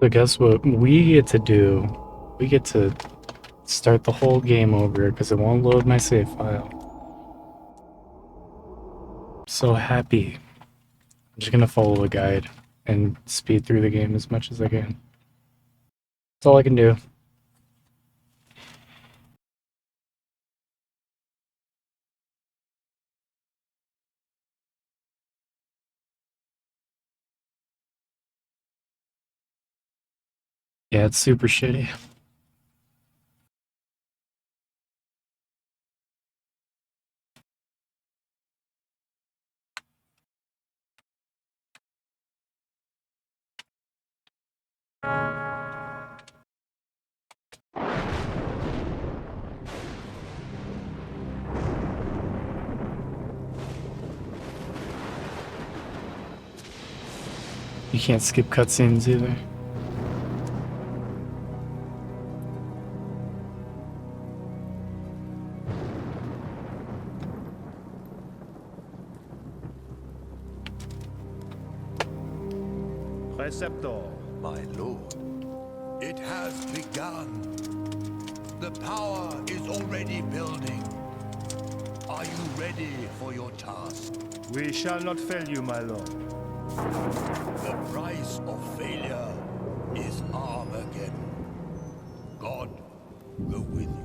So guess what we get to do? We get to start the whole game over because it won't load my save file. So happy. I'm just gonna follow a guide and speed through the game as much as I can. That's all I can do. Yeah, it's super shitty. You can't skip cutscenes either. Preceptor. My lord, it has begun. The power is already building. Are you ready for your task? We shall not fail you, my lord. The price of failure is Armageddon. God go with you.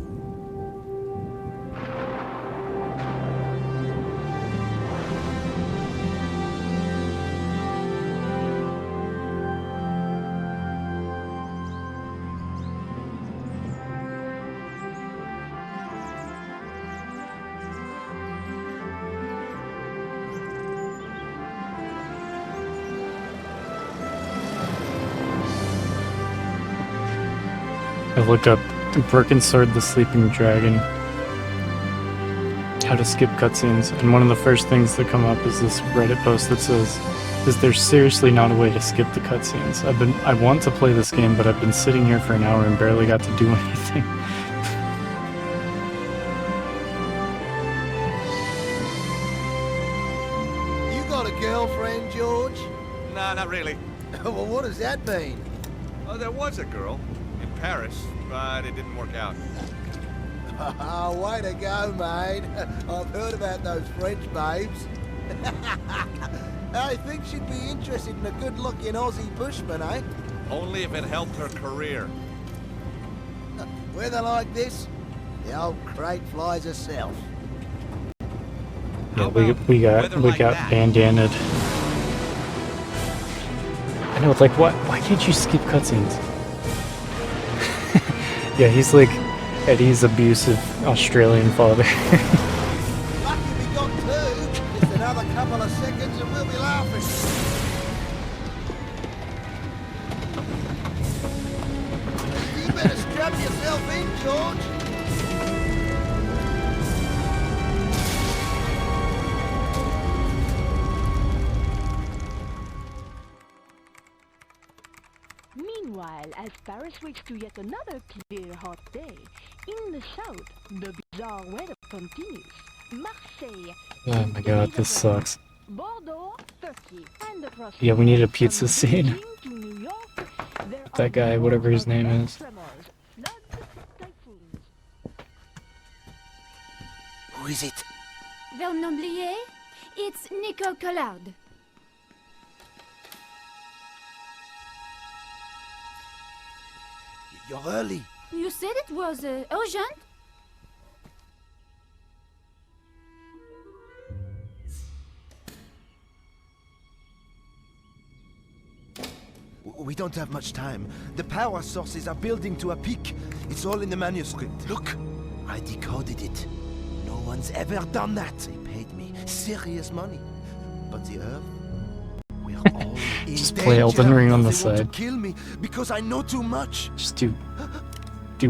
I look up Birkensword the Sleeping Dragon, how to skip cutscenes, and one of the first things that come up is this Reddit post that says, "Is there seriously not a way to skip the cutscenes? I want to play this game, but I've been sitting here for an hour and barely got to do anything." You got a girlfriend, George? Nah, not really. Well, what does that mean? Oh, there was a girl in Paris, but it didn't work out. Oh, way to go, mate. I've heard about those French babes. I think she'd be interested in a good-looking Aussie bushman, eh? Only if it helped her career. Weather like this, the old crate flies herself. Yeah, we got bandanaed. I know, it's like, why can't you skip cutscenes? Yeah, he's like Eddie's abusive Australian father. Lucky we got two. Just another couple of seconds and we'll be laughing. You better strap yourself in, George. Meanwhile, as Paris waits to yet another clear, hot day, in the south, the bizarre weather continues. Marseille. Oh my god, this sucks. Bordeaux, Turkey, and across Yeah, we need a pizza from scene. Beijing to New York, there That are guy, whatever his reports of name earth is. tremors, floods, typhoons. Who is it? Vernon Blier? It's Nico Collard. You're early. You said it was urgent? We don't have much time. The power sources are building to a peak. It's all in the manuscript. Look, I decoded it. No one's ever done that. They paid me serious money. But the Earth, we're all in Just play danger. Elden Ring on the They want side. to kill me because I know too much. Just do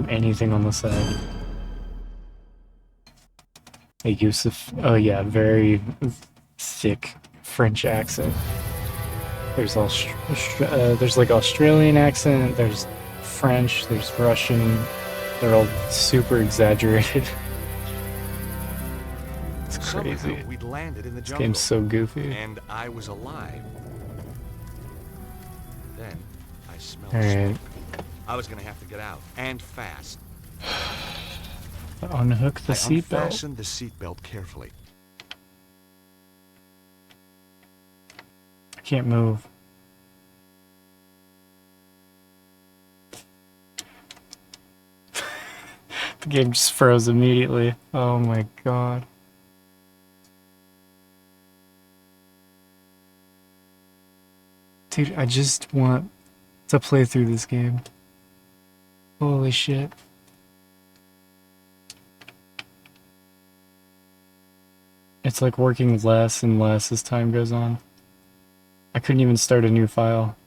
anything on the side. Hey, Yusuf. Oh yeah, very thick French accent. There's there's like Australian accent. There's French. There's Russian. They're all super exaggerated. It's crazy. Somehow we'd landed in the This jungle. game's so goofy. And I was alive. Then I smelled Alright. smoke. I was gonna have to get out, and fast. Unhook the I seatbelt. unfastened the seatbelt carefully. I can't move. The game just froze immediately. Oh my god. Dude, I just want to play through this game. Holy shit. It's like working less and less as time goes on. I couldn't even start a new file.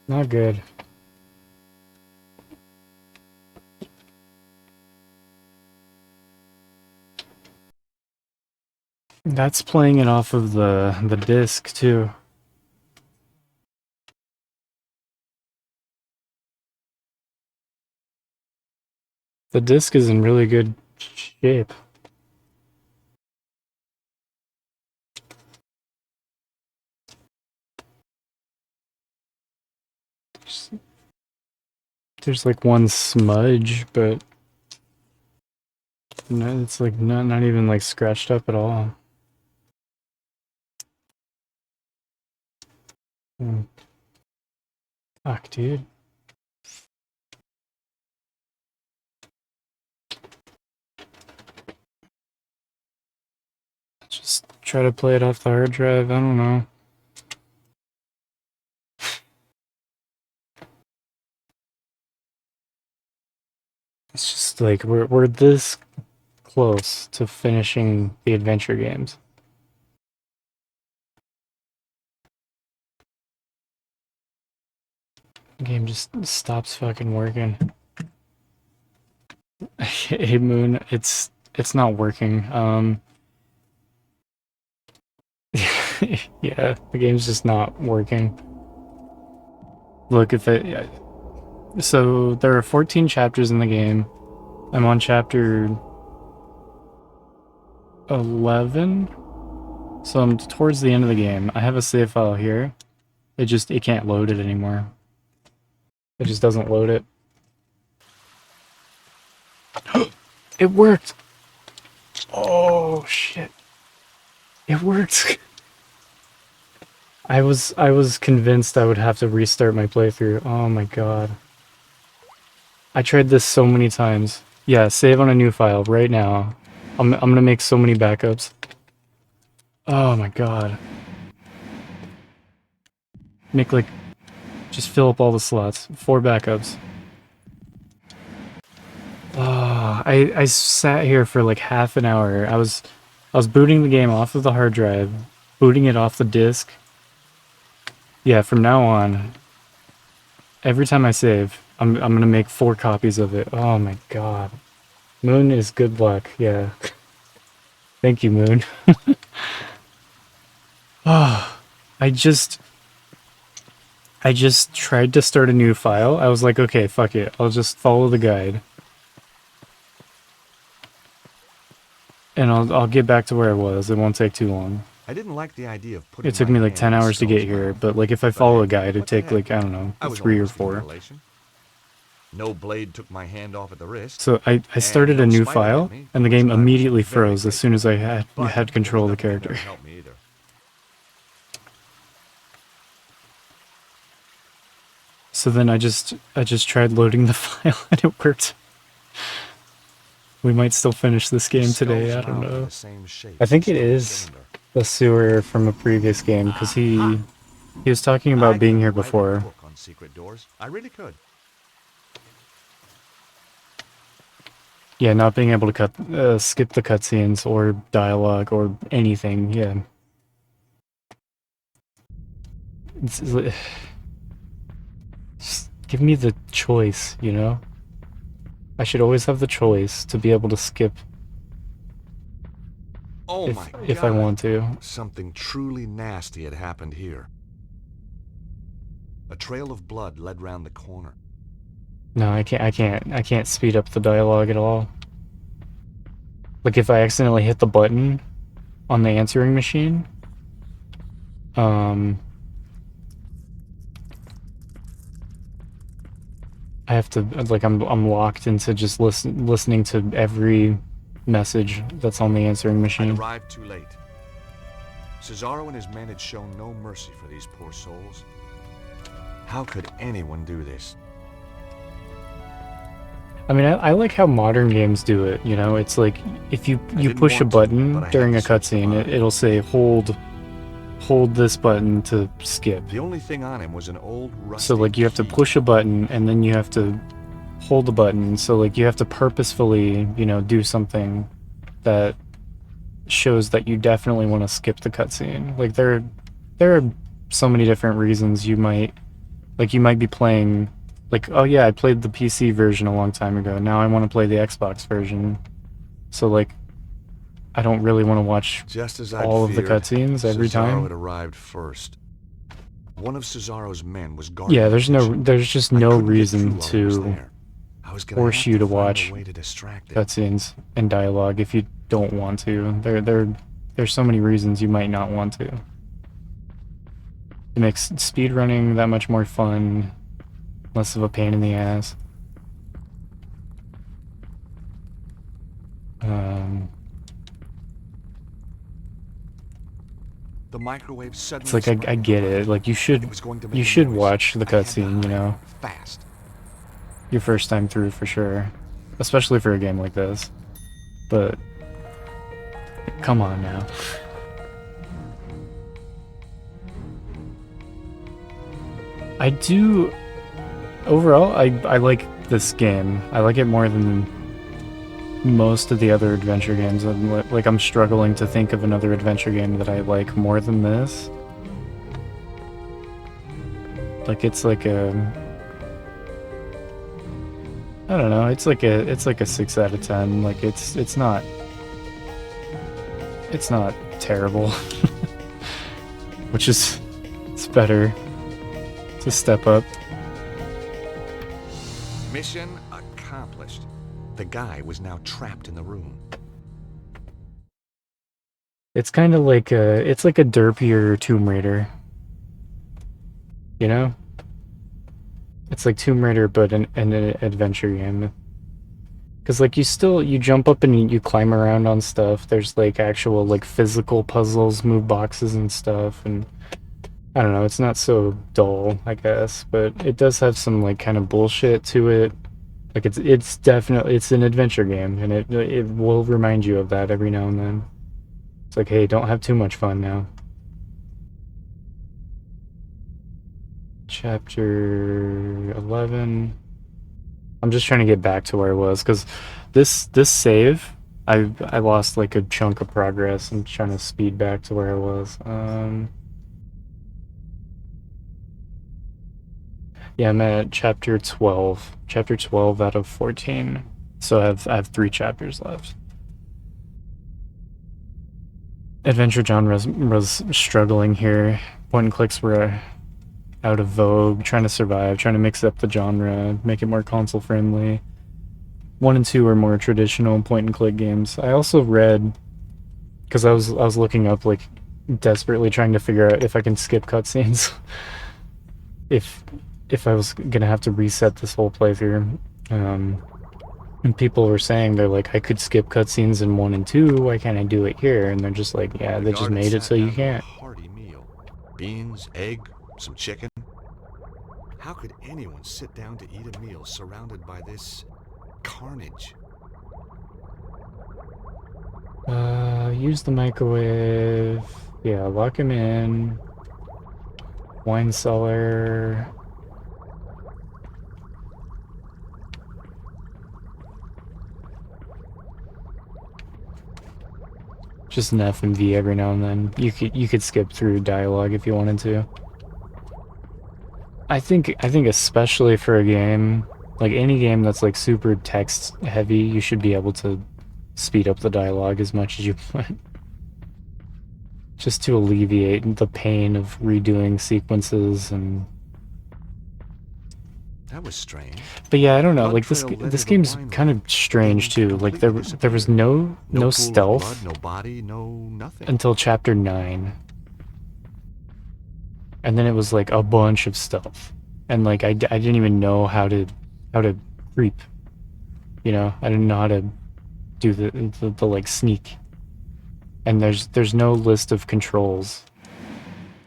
Not good. That's playing it off of the disc too. The disc is in really good shape. There's like one smudge, but no, it's like not even like scratched up at all. Fuck, dude. Just try to play it off the hard drive. I don't know. It's just like we're this close to finishing the adventure games. The game just stops fucking working. Hey Moon, it's not working. Yeah, the game's just not working. Look, if it... So, there are 14 chapters in the game. I'm on chapter 11. So I'm towards the end of the game. I have a save file here. It can't load it anymore. It just doesn't load it. It worked! Oh, shit. It worked! I was convinced I would have to restart my playthrough. Oh my god. I tried this so many times. Yeah, save on a new file right now. I'm gonna make so many backups. Oh my god. Make like... Just fill up all the slots. 4 backups. Oh, I sat here for like half an hour. I was booting the game off of the hard drive, booting it off the disc. Yeah, from now on, every time I save, I'm gonna make 4 copies of it. Oh my god. Moon is good luck, yeah. Thank you, Moon. Oh, I just tried to start a new file. I was like, okay, fuck it. I'll just follow the guide. And I'll get back to where I was. It won't take too long. I didn't like the idea of putting It took my me like hand 10 in hours to get Skull's here, mouth. but like if I But follow hey, a guide, it'd what the take heck? like, I don't know, I was 3 only or risking the 4. relation. No blade took my hand off at the wrist. So I started no a new spider bit file, me, and the for which game I was immediately very froze as soon as I had But there control was of the nothing that character. helped me either. So then I just tried loading the file and it worked. We might still finish this game today, I Skull's don't mouth had know. the same shape I think as it a stone is cylinder. the sewer from a previous game, because he was talking about I being could here write a before. book on secret doors. I really could. Yeah, not being able to skip the cutscenes or dialogue or anything, yeah. Just give me the choice, you know? I should always have the choice to be able to skip Oh my God. if I want to. Something truly nasty had happened here. A trail of blood led round the corner. No, I can't speed up the dialogue at all. Like if I accidentally hit the button on the answering machine, I have to, like, I'm locked into just listening to every message that's on the answering I'd machine. arrived too late. Cesaro and his men had shown no mercy for these poor souls. How could anyone do this? I mean, I like how modern games do it, you know? It's like, if you didn't push a want to, button but I had during to a search the cutscene, mind. it'll say, hold this button to skip. The only thing on him was an old rusty So, like, you have to key. push a button, and then you have to hold the button. So, like, you have to purposefully, you know, do something that shows that you definitely want to skip the cutscene. Like, there are so many different reasons you might be playing, like, oh yeah, I played the PC version a long time ago, now I want to play the Xbox version. So, like, I don't really want to watch Just as I'd all of the feared, cutscenes every Cesaro time. had arrived first. One of Cesaro's men was guarding Yeah, the there's kitchen. just I no couldn't get reason through while he was to there. I was gonna force have you to find a watch way to distract him. cutscenes and dialogue if you don't want to. There's so many reasons you might not want to. It makes speedrunning that much more fun, less of a pain in the ass. The microwave suddenly It's like I sprang get to it. life. Like you It should was going to make a noise. watch the I had to cutscene, you know, hide fast. your first time through for sure, especially for a game like this. But come on now. I do. Overall, I like this game. I like it more than most of the other adventure games. I'm struggling to think of another adventure game that I like more than this. Like it's like a, I don't know. It's like a 6 out of 10. Like it's not terrible, which is it's better to step up. Mission accomplished. The guy was now trapped in the room. It's kind of like it's like a derpier Tomb Raider. You know? It's like Tomb Raider, but an adventure game. Because, like, you jump up and you climb around on stuff. There's, like, actual, like, physical puzzles, move boxes and stuff, and I don't know, it's not so dull, I guess, but it does have some, like, kind of bullshit to it. Like, it's definitely, it's an adventure game, and it will remind you of that every now and then. It's like, hey, don't have too much fun now. Chapter 11. I'm just trying to get back to where I was, because this save, I lost, like, a chunk of progress. I'm trying to speed back to where I was. Yeah, I'm at chapter 12. Chapter 12 out of 14. So I have 3 chapters left. Adventure genre was struggling here. Point and clicks were out of vogue, trying to survive, trying to mix up the genre, make it more console friendly. 1 and 2 are more traditional point and click games. I also read, because I was looking up, like, desperately trying to figure out if I can skip cutscenes. if I was gonna have to reset this whole playthrough. And people were saying, they're like, I could skip cutscenes in 1 and 2, why can't I do it here? And they're just like, yeah, they just made it so you can't. Hearty meal. Beans, egg, some chicken. How could anyone sit down to eat a meal surrounded by this carnage? Use the microwave. Yeah, lock him in. Wine cellar. Just an F and V every now and then. You could skip through dialogue if you wanted to. I think especially for a game, like any game that's like super text heavy, you should be able to speed up the dialogue as much as you want. Just to alleviate the pain of redoing sequences and... That was strange. But yeah, I don't know, Blood like trail led to this the game's wine kind of room. strange too. Like there was no pool of stealth blood, no body, no nothing. until chapter 9. And then it was like a bunch of stealth. And like I didn't even know how to creep. You know, I didn't know how to do the like sneak. And there's no list of controls.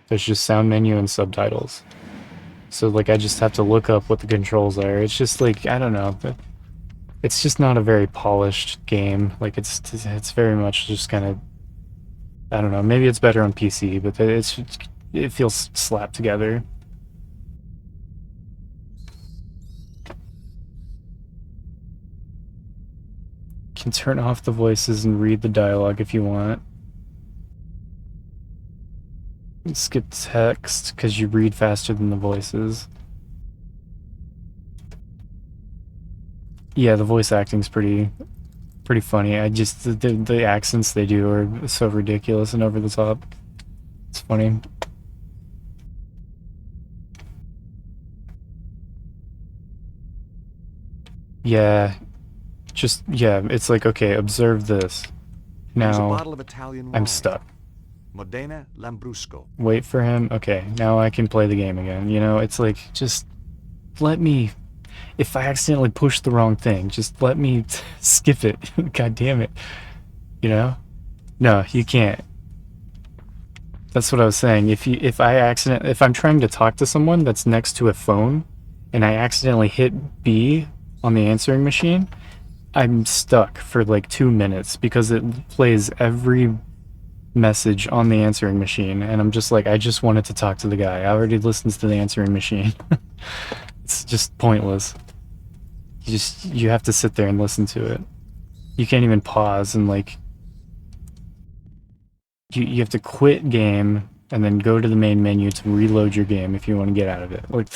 There's just sound menu and subtitles. So like I just have to look up what the controls are. It's just like, I don't know. It's just not a very polished game. Like it's very much just kind of, I don't know. Maybe it's better on PC, but it feels slapped together. Can turn off the voices and read the dialogue if you want. Skip text because you read faster than the voices. Yeah, the voice acting's pretty funny. I just the accents they do are so ridiculous and over the top. It's funny. Yeah, it's like, okay, observe this. There's a Now bottle of Italian wine. I'm stuck. Modena Lambrusco. Wait for him. Okay, now I can play the game again. You know, it's like, just let me... If I accidentally push the wrong thing, just let me skip it. God damn it. You know? No, you can't. That's what I was saying. If I'm trying to talk to someone that's next to a phone, and I accidentally hit B on the answering machine, I'm stuck for like 2 minutes because it plays every message on the answering machine, and I'm just like, I just wanted to talk to the guy. I already listened to the answering machine. It's just pointless. You have to sit there and listen to it. You can't even pause and like you have to quit game and then go to the main menu to reload your game if you want to get out of it. Like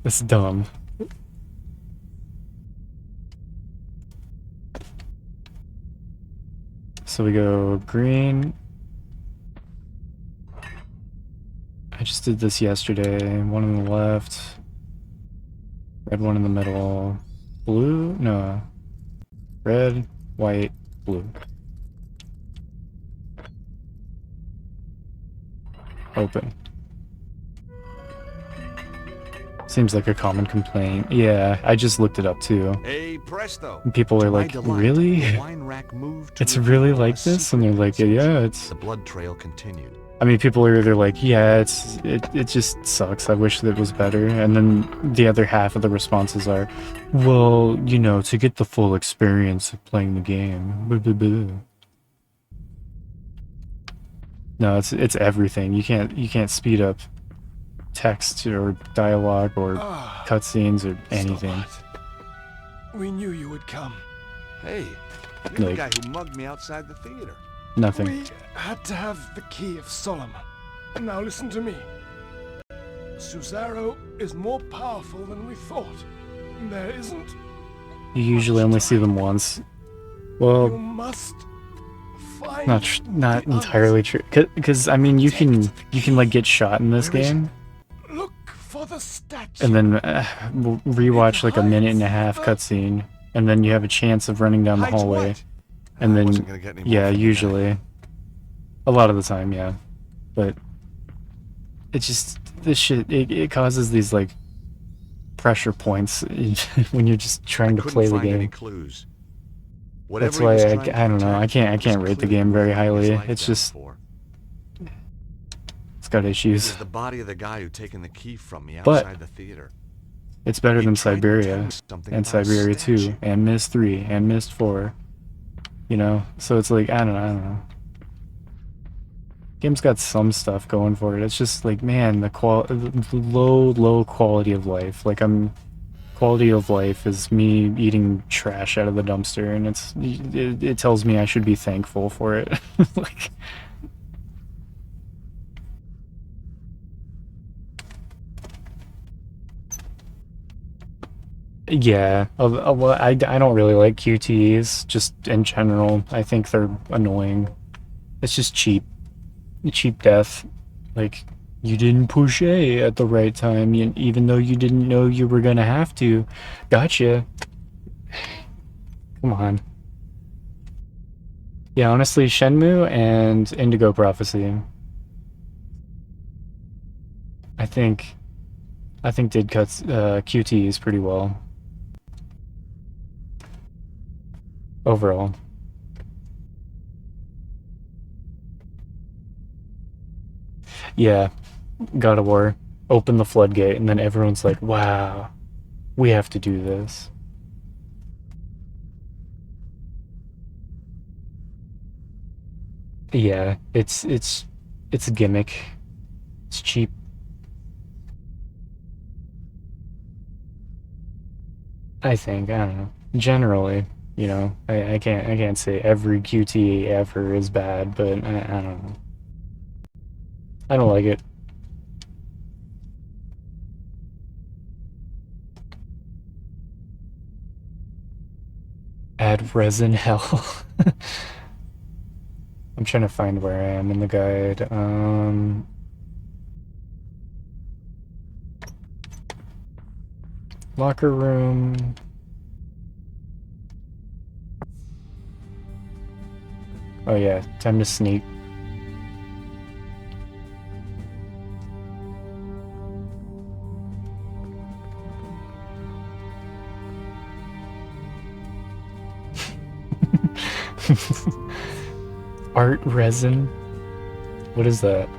that's dumb. So we go green. I just did this yesterday. One on the left. Red one in the middle. Blue? No. Red, white, blue. Open. Seems like a common complaint. Yeah, I just looked it up too. Hey, presto. People are To my like, delight, really? the wine rack moved to It's reveal really a like this? And they're like, secret yeah, passage. it's... The blood trail continued. I mean, people are either like, yeah, it just sucks. I wish that it was better. And then the other half of the responses are, well, you know, to get the full experience of playing the game. Blah, blah, blah. No, it's everything. You can't speed up text or dialogue or cutscenes or anything. We knew you would come. Hey, you're the Like- guy who mugged me outside the theater. Nothing. We had to have the key of Solomon. Now listen to me. Suzaro is more powerful than we thought. There isn't. You usually only see them once. You Well, must find. not the entirely true. Because I mean, you can like get shot in this Where is it? game. Look for the statue. And then rewatch like a minute and a half cutscene, and then you have a chance of running down the Hides hallway. what? And I then, wasn't gonna get any more yeah, from the guy. usually. A lot of the time, yeah. But it's just this shit. It causes these like pressure points when you're just trying to Couldn't play the find any game. clues. That's Whatever he why was I trying to don't know. I protect can't was rate the clearly game very laying his highly. life It's down just for. it's got It issues. was the body of the guy who'd taken the key from me But outside the theater. it's better He than tried to tell Siberia me something and about a Siberia 2 statue. and Myst 3 and Myst 4. You know, so it's like I don't know. Game's got some stuff going for it. It's just like, man, the low quality of life. Like quality of life is me eating trash out of the dumpster, and it tells me I should be thankful for it. Like, yeah, well, I don't really like QTEs just in general. I think they're annoying. It's just cheap death. Like, you didn't push A at the right time, even though you didn't know you were gonna have to. Gotcha. Come on. Yeah, honestly, Shenmue and Indigo Prophecy, I think did cuts QTEs pretty well overall. Yeah, God of War, open the floodgate, and then everyone's like, wow, we have to do this. Yeah, it's a gimmick. It's cheap. I think, I don't know. Generally, you know, I can't say every QTE ever is bad, but I don't know. I don't like it. Add resin hell. I'm trying to find where I am in the guide. Locker room. Oh yeah, time to sneak. Art resin? What is that?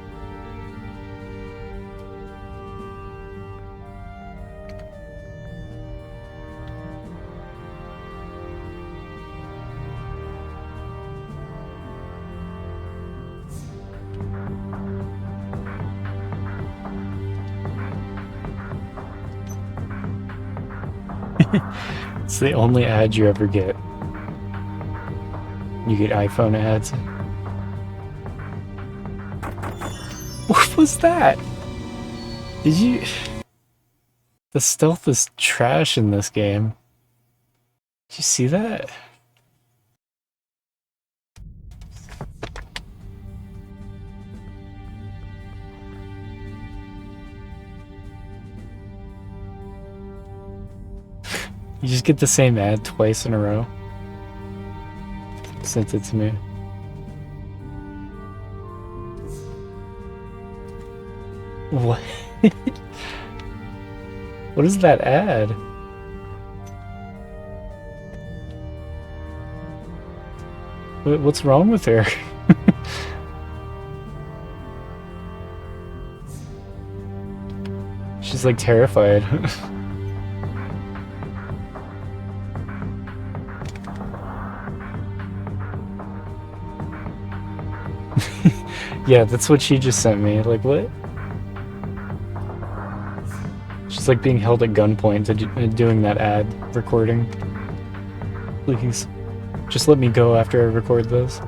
It's the only ad you ever get. You get iPhone ads. What was that? Did you... The stealth is trash in this game. Did you see that? You just get the same ad twice in a row. Sent it to me. What? What is that ad? What's wrong with her? She's like terrified. Yeah, that's what she just sent me. Like, what? She's like being held at gunpoint to doing that ad recording. Please, just let me go after I record this.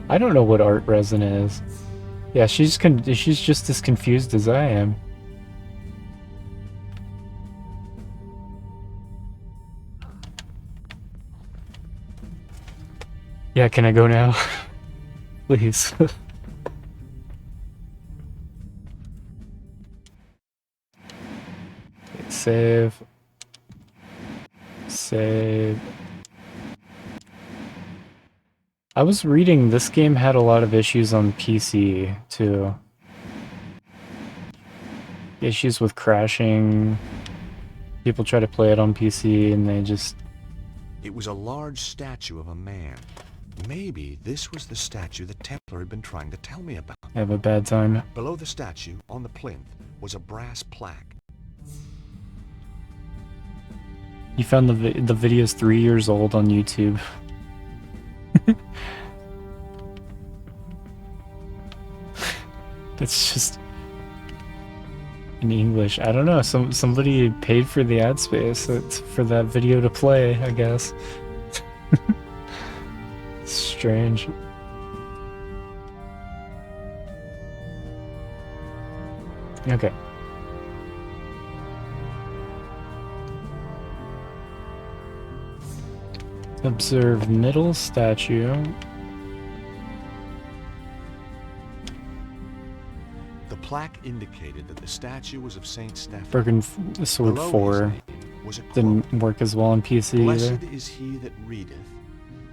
I don't know what art resin is. Yeah, she's just as confused as I am. Yeah, can I go now? Please. Save. Say, I was reading this game had a lot of issues on PC too. Issues with crashing. People try to play it on PC and they just... It was a large statue of a man. Maybe this was the statue the Templar had been trying to tell me about. have a bad time. Below the statue, on the plinth, was a brass plaque. You found the video's 3 years old on YouTube. It's just in English. I don't know. Somebody paid for the ad space for that video to play, I guess. Strange. Okay. Observe middle statue. The plaque indicated that the statue was of Saint Stephen. Broken Sword Below 4 his name was a quote, didn't work as well on PC "Blessed either. is he that readeth,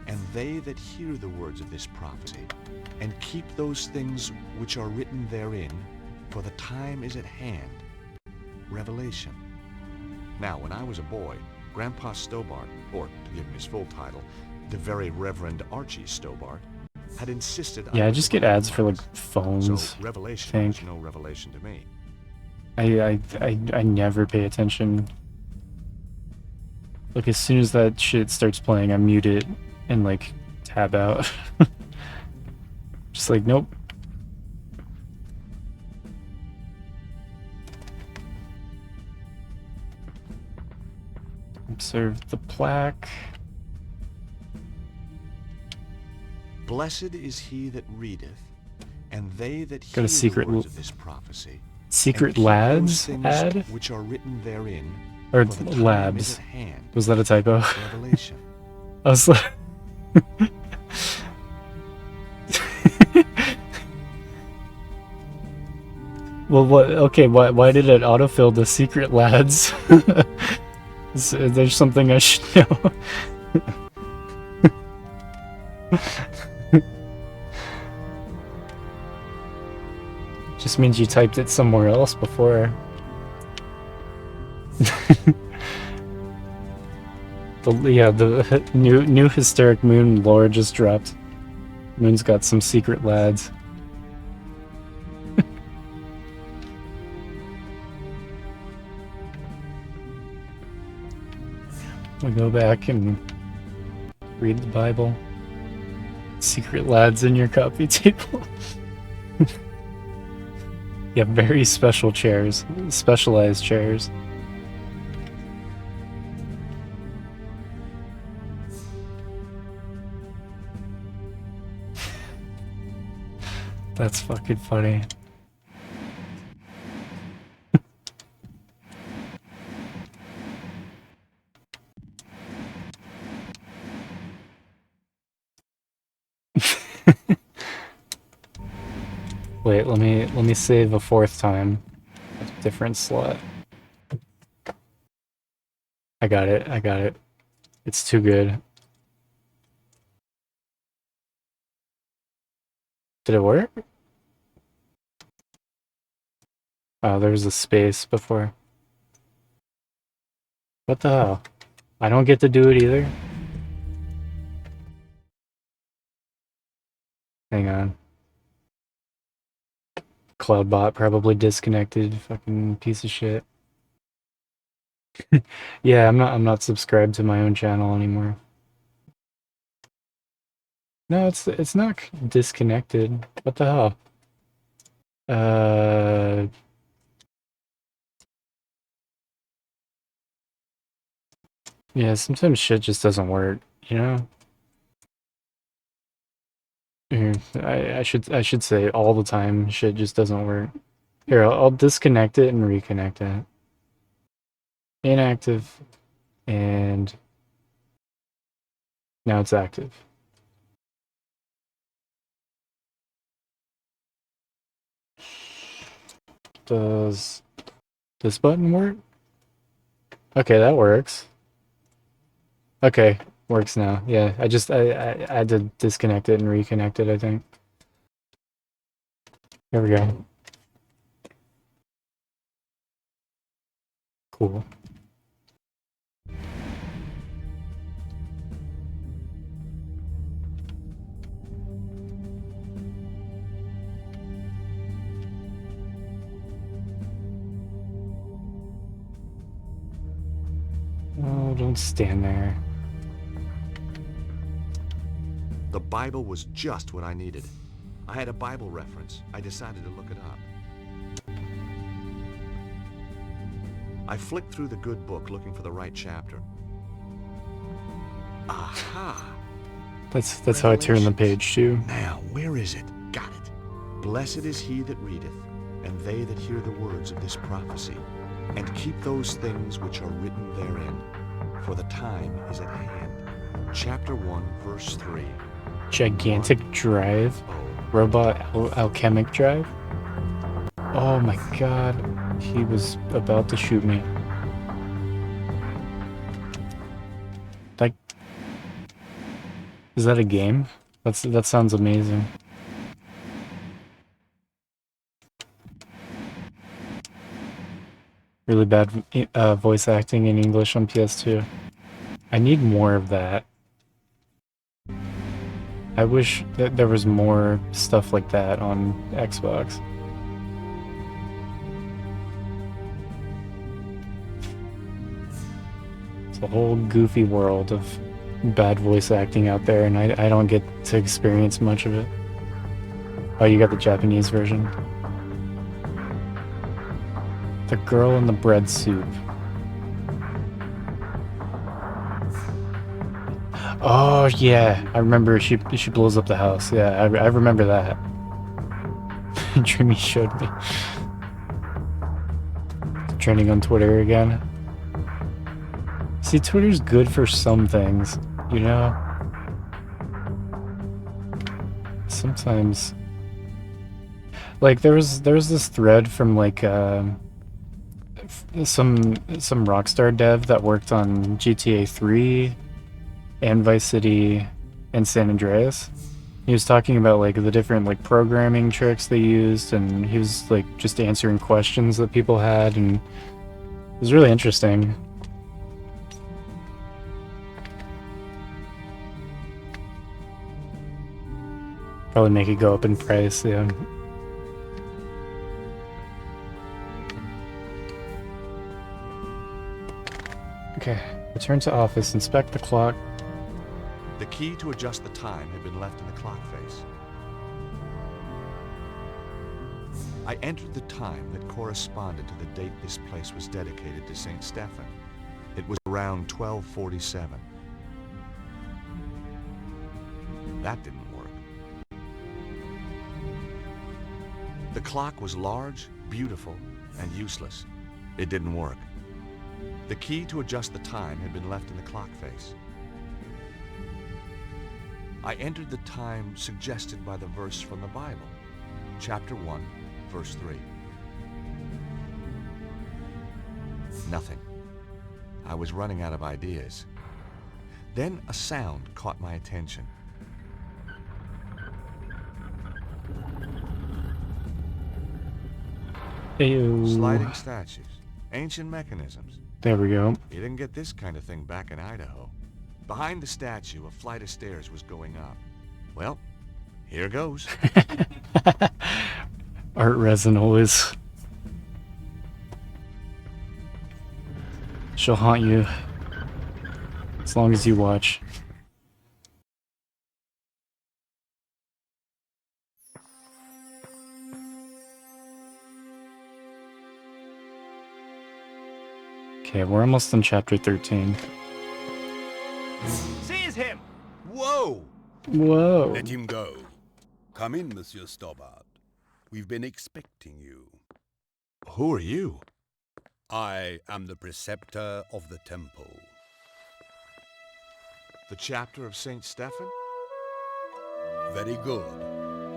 and they that hear the words of this prophecy, and keep those things which are written therein, for the time is at hand." Revelation. Now, when I was a boy, Grandpa Stobart, or to give him his full title, the Very Reverend Archie Stobart, had insisted Yeah, I was just the get ads for like Bible. phones. So Revelation think. was no revelation to me. I never pay attention. Like as soon as that shit starts playing, I mute it and like tab out. Just like nope. Observe the plaque. Blessed is he that readeth, and they that Got a hear secret the words of this prophecy, Secret and keep those Lads things ad? which are written therein, Or for the time Labs. is at hand. Was that a typo? Revelation. I was like... Well, what? Okay, why did it autofill the Secret Lads? There's something I should know. Just means you typed it somewhere else before. The new Hysteric Moon lore just dropped. Moon's got some secret lads. We go back and read the Bible. Secret lads in your coffee table. You have very special chairs, specialized chairs. That's fucking funny. Wait, let me save a fourth time. A different slot. I got it. It's too good. Did it work? Oh, there was a space before. What the hell? I don't get to do it either? Hang on. Cloudbot probably disconnected. Fucking piece of shit. Yeah, I'm not subscribed to my own channel anymore. No, it's not disconnected. What the hell? Yeah, sometimes shit just doesn't work, you know? Here, I should say all the time shit just doesn't work. Here, I'll disconnect it and reconnect it. Inactive, and now it's active. Does this button work? Okay, that works. Okay, works now. Yeah, I had to disconnect it and reconnect it, I think. Here we go. Cool. Oh, don't stand there. The Bible was just what I needed. I had a Bible reference. I decided to look it up. I flicked through the good book looking for the right chapter. Aha! That's how I turn the page too. Now, where is it? Got it. Blessed is he that readeth, and they that hear the words of this prophecy, and keep those things which are written therein, for the time is at hand. Chapter 1, verse 3. Gigantic drive. Robot alchemic drive. Oh my god. He was about to shoot me. Like, is that a game? That sounds amazing. Really bad voice acting in English on PS2. I need more of that. I wish that there was more stuff like that on Xbox. It's a whole goofy world of bad voice acting out there, and I don't get to experience much of it. Oh, you got the Japanese version? The girl in the bread soup. Oh yeah, I remember she blows up the house. Yeah, I remember that. Dreamy showed me. Trending on Twitter again. See, Twitter's good for some things, you know? Sometimes. Like there was this thread from like some Rockstar dev that worked on GTA 3 and Vice City and San Andreas. He was talking about like the different like programming tricks they used, and he was like just answering questions that people had, and it was really interesting. Probably make it go up in price, yeah. Okay, return to office, inspect the clock. The key to adjust the time had been left in the clock face. I entered the time that corresponded to the date this place was dedicated to St. Stephen. It was around 1247. That didn't work. The clock was large, beautiful, and useless. It didn't work. The key to adjust the time had been left in the clock face. I entered the time suggested by the verse from the Bible, chapter 1, verse 3. Nothing. I was running out of ideas. Then a sound caught my attention. Ew. Sliding statues, ancient mechanisms. There we go. You didn't get this kind of thing back in Idaho. Behind the statue, a flight of stairs was going up. Well, here goes. Art resin always. She'll haunt you as long as you watch. Okay, we're almost on chapter 13. Seize him! Whoa! Whoa. Let him go. Come in, Monsieur Stobbart. We've been expecting you. Who are you? I am the preceptor of the temple. The chapter of St. Stephen? Very good.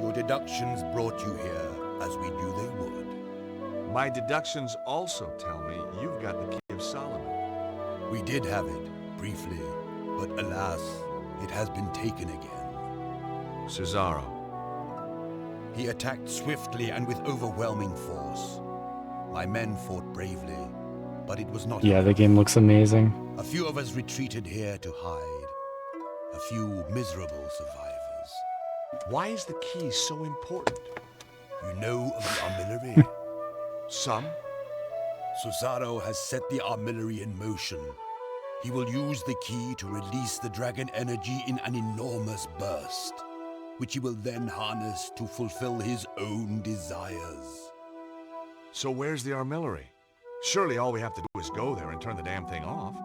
Your deductions brought you here, as we knew they would. My deductions also tell me you've got the Key of Solomon. We did have it, briefly. But alas, it has been taken again. Cesaro. He attacked swiftly and with overwhelming force. My men fought bravely, but it was not Yeah, the enough. game looks amazing. A few of us retreated here to hide. A few miserable survivors. Why is the key so important? You know of the armillary? Some? Susano has set the armillary in motion. He will use the key to release the dragon energy in an enormous burst, which he will then harness to fulfill his own desires. So where's the armillary? Surely all we have to do is go there and turn the damn thing off.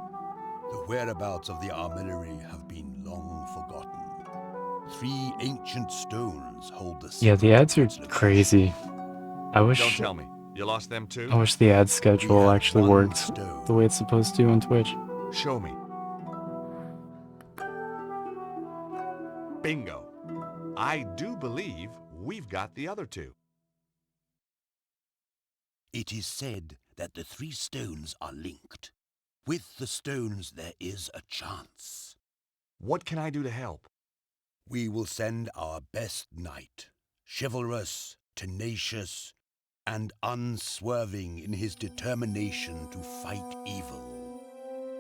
The whereabouts of the armillary have been long forgotten. 3 ancient stones hold the Yeah, the ads are secret to its location. crazy. I Don't wish tell me. You lost them too? I wish the ad schedule have actually one worked stone. the way it's supposed to on Twitch. Show me. Bingo. I do believe we've got the other 2. It is said that the 3 stones are linked. With the stones there is a chance. What can I do to help? We will send our best knight, chivalrous, tenacious, and unswerving in his determination to fight evil.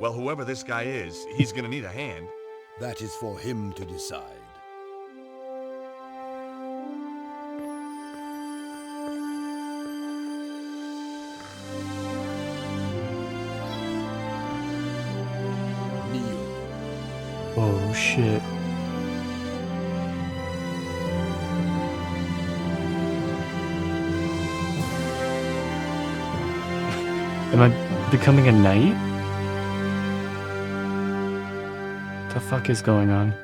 Well, whoever this guy is, he's gonna need a hand. That is for him to decide. Kneel. Oh shit. Am I becoming a knight? The fuck is going on?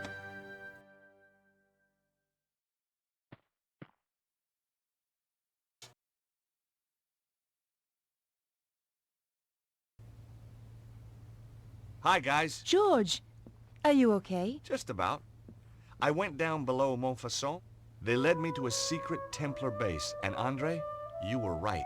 Hi, guys. George, are you okay? Just about. I went down below Montfaucon. They led me to a secret Templar base, and Andre, you were right.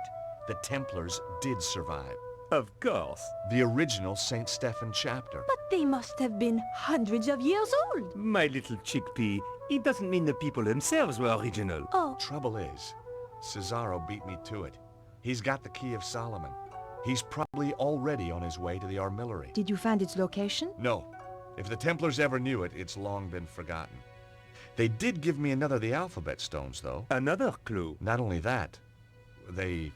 The Templars did survive. Of course. The original St. Stephen chapter. But they must have been hundreds of years old. My little chickpea, it doesn't mean the people themselves were original. Oh, Trouble is, Cesaro beat me to it. He's got the Key of Solomon. He's probably already on his way to the armillary. did you find its location? No. If the Templars ever knew it, it's long been forgotten. They did give me another of the alphabet stones, though. Another clue. Not only that, they,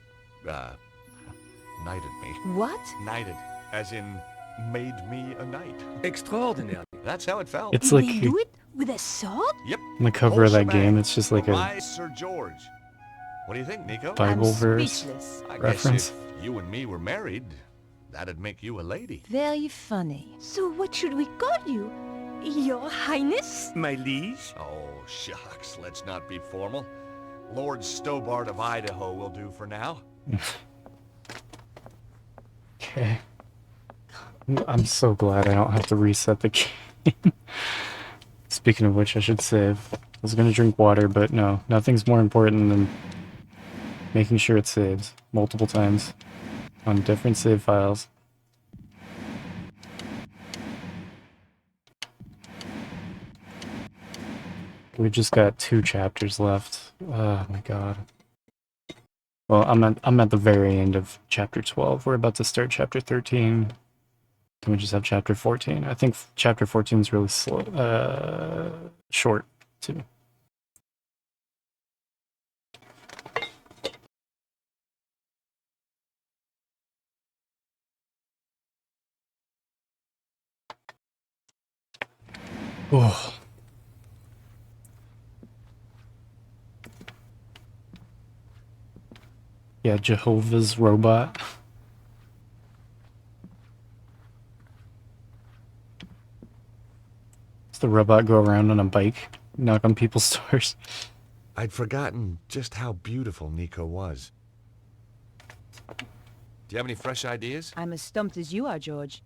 knighted me. What? Knighted, as in made me a knight. Extraordinary. That's how it felt. It's Did like they do it with a sword? Yep. on the cover of that Whole game, shebang. it's just like a My Sir George. What do you think, Nico? Bible I'm verse. speechless. I reference. guess if you and me were married, that'd make you a lady. Very funny. So what should we call you? Your Highness? My liege? Oh, shucks, let's not be formal. Lord Stobart of Idaho will do for now. Okay. I'm so glad I don't have to reset the game. Speaking of which, I should save. I was gonna drink water, but no. Nothing's more important than making sure it saves multiple times on different save files. We just got 2 chapters left. Oh my god. Well, I'm at the very end of chapter 12. We're about to start chapter 13. Then we just have chapter 14. I think chapter 14 is really slow, short too. Oh. Yeah, Jehovah's robot. Does the robot go around on a bike, knock on people's doors? I'd forgotten just how beautiful Nico was. Do you have any fresh ideas? I'm as stumped as you are, George.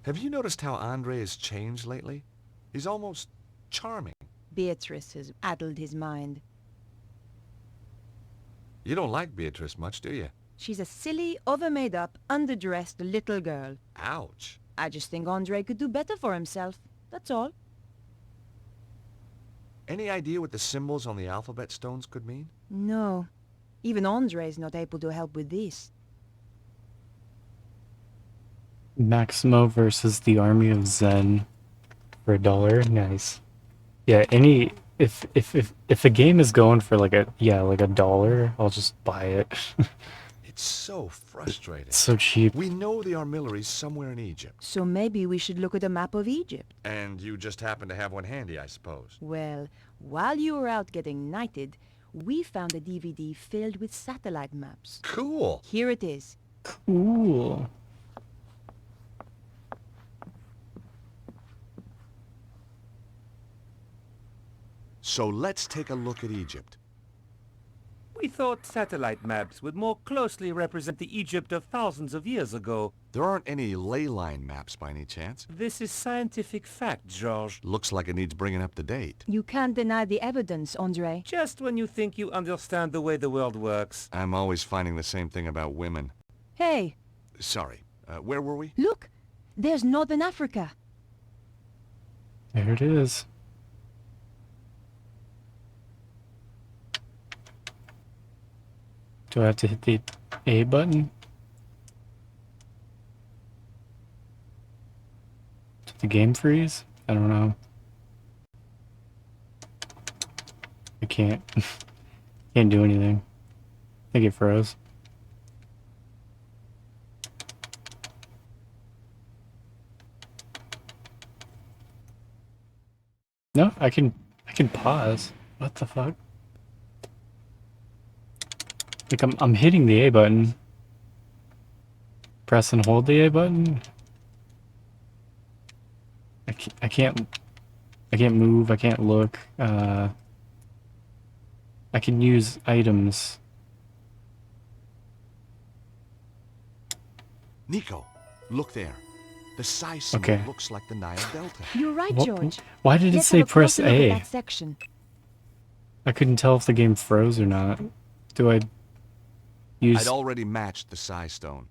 Have you noticed how Andre has changed lately? He's almost charming. Beatrice has addled his mind. You don't like Beatrice much, do you? She's a silly, over-made-up, underdressed little girl. Ouch. I just think Andre could do better for himself. That's all. Any idea what the symbols on the alphabet stones could mean? No. Even Andre's not able to help with this. Maximo versus the army of Zen for $1. Nice. Yeah, if a game is going for like $1, I'll just buy it. It's so frustrating. It's so cheap. We know the armillery's somewhere in Egypt. So maybe we should look at a map of Egypt. And you just happen to have one handy, I suppose. Well, while you were out getting knighted, we found a DVD filled with satellite maps. Cool. Here it is. Cool. So let's take a look at Egypt. We thought satellite maps would more closely represent the Egypt of thousands of years ago. There aren't any ley line maps by any chance. This is scientific fact, George. Looks like it needs bringing up to date. You can't deny the evidence, Andre. Just when you think you understand the way the world works. I'm always finding the same thing about women. Hey, Sorry, where were we? look! There's Northern Africa. There it is. Do I have to hit the A button? Did the game freeze? I don't know. I can't. Can't do anything. I think it froze. No, I can pause. What the fuck? Like I'm hitting the A button. Press and hold the A button. I can't move, I can't look. I can use items. Nico, look there. The psi symbol Okay. looks like the Nile Delta. You're right, What- George. Why did it Let's say have a press closer look at A? that section. I couldn't tell if the game froze or not. Do I use... I'd already matched the psi stone.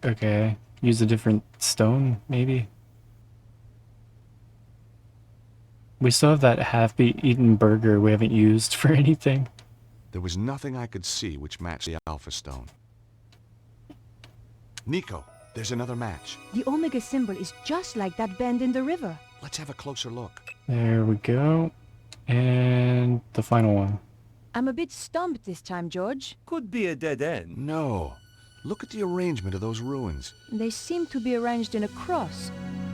Okay. Use a different stone, maybe? We still have that half-eaten burger we haven't used for anything. There was nothing I could see which matched the Alpha Stone. Nico, there's another match. The Omega symbol is just like that bend in the river. Let's have a closer look. There we go. And the final one. I'm a bit stumped this time, George. Could be a dead end. No. Look at the arrangement of those ruins. They seem to be arranged in a cross,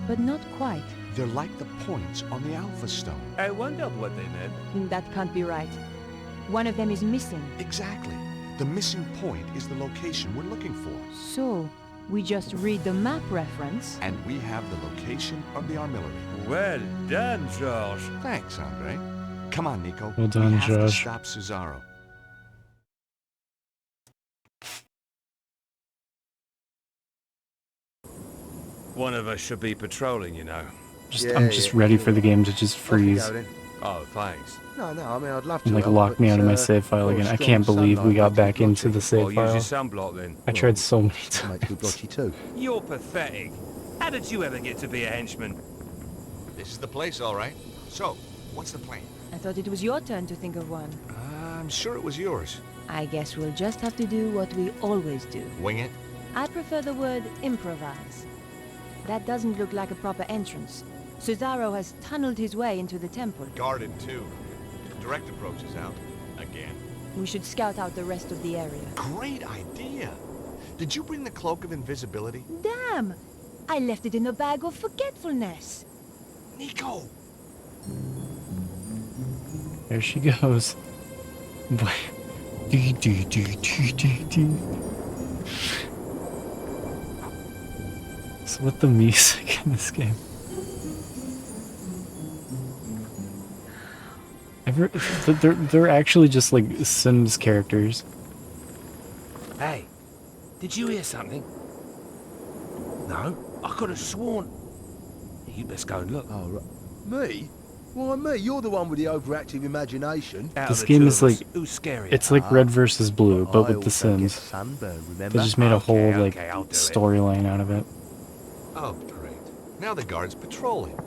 but not quite. They're like the points on the Alpha Stone. I wondered what they meant. That can't be right. One of them is missing. Exactly. The missing point is the location we're looking for. So, we just read the map reference. And we have the location of the armillery. Well done, George. Thanks, Andre. Come on, Nico. Well done, we have to Josh. stop Cesaro. One of us should be patrolling, you know. I'm just ready for the game to just freeze. Oh, thanks. No, I mean, I'd love to. And like help, lock me but, out of my save file well, again. I strong can't believe we sunlight got makes back it into the blotchy. save Well, use your file. sunblock then. I tried so many Makes times. me blotchy too. You're pathetic. How did you ever get to be a henchman? This is the place, all right. So, what's the plan? I thought it was your turn to think of one. I'm sure it was yours. I guess we'll just have to do what we always do. Wing it? I prefer the word improvise. That doesn't look like a proper entrance. Cesaro has tunneled his way into the temple. Guarded, too. Direct approach is out. Again. We should scout out the rest of the area. Great idea. Did you bring the Cloak of Invisibility? Damn! I left it in a bag of forgetfulness. Nico! There she goes. So with the music in this game. They're actually just like Sims characters. Hey, did you hear something? No? I could have sworn. You best go and look. Oh, right. Me? Why me? You're the one with the overactive imagination. Out This of the game two is of us, like, who's scarier? it's like Red versus Blue, but with The also get Sims. sunburn, They remember? just made a whole Okay, like okay, I'll do it. storyline out of it. Oh, great. Now the guard's patrolling.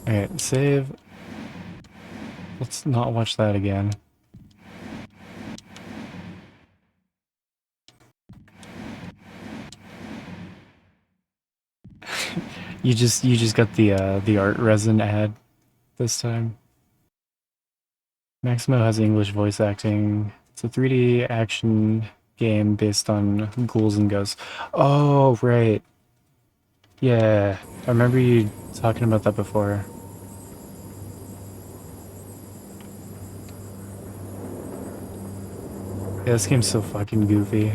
Alright, save. Let's not watch that again. You just got the art resin ad this time. Maximo has English voice acting. It's a 3D action game based on ghouls and ghosts. Oh, right. Yeah, I remember you talking about that before. Yeah, this game's so fucking goofy.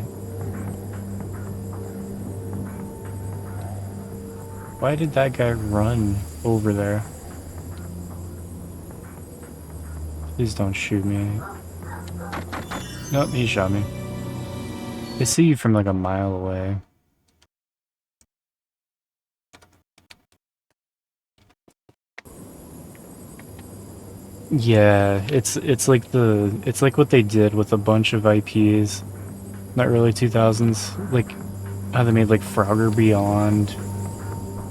Why did that guy run over there? Please don't shoot me. Nope, he shot me. They see you from like a mile away. Yeah, it's like it's like what they did with a bunch of IPs in the early 2000s, like how they made like Frogger Beyond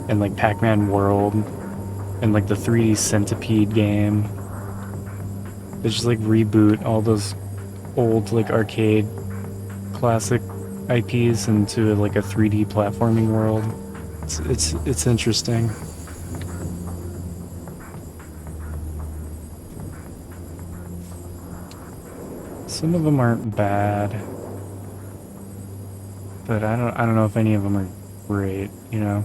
and like Pac-Man World and like the 3D Centipede game. They just like reboot all those old like arcade classic IPs into like a 3D platforming world. It's interesting. Some of them aren't bad, but I don't know if any of them are great, you know.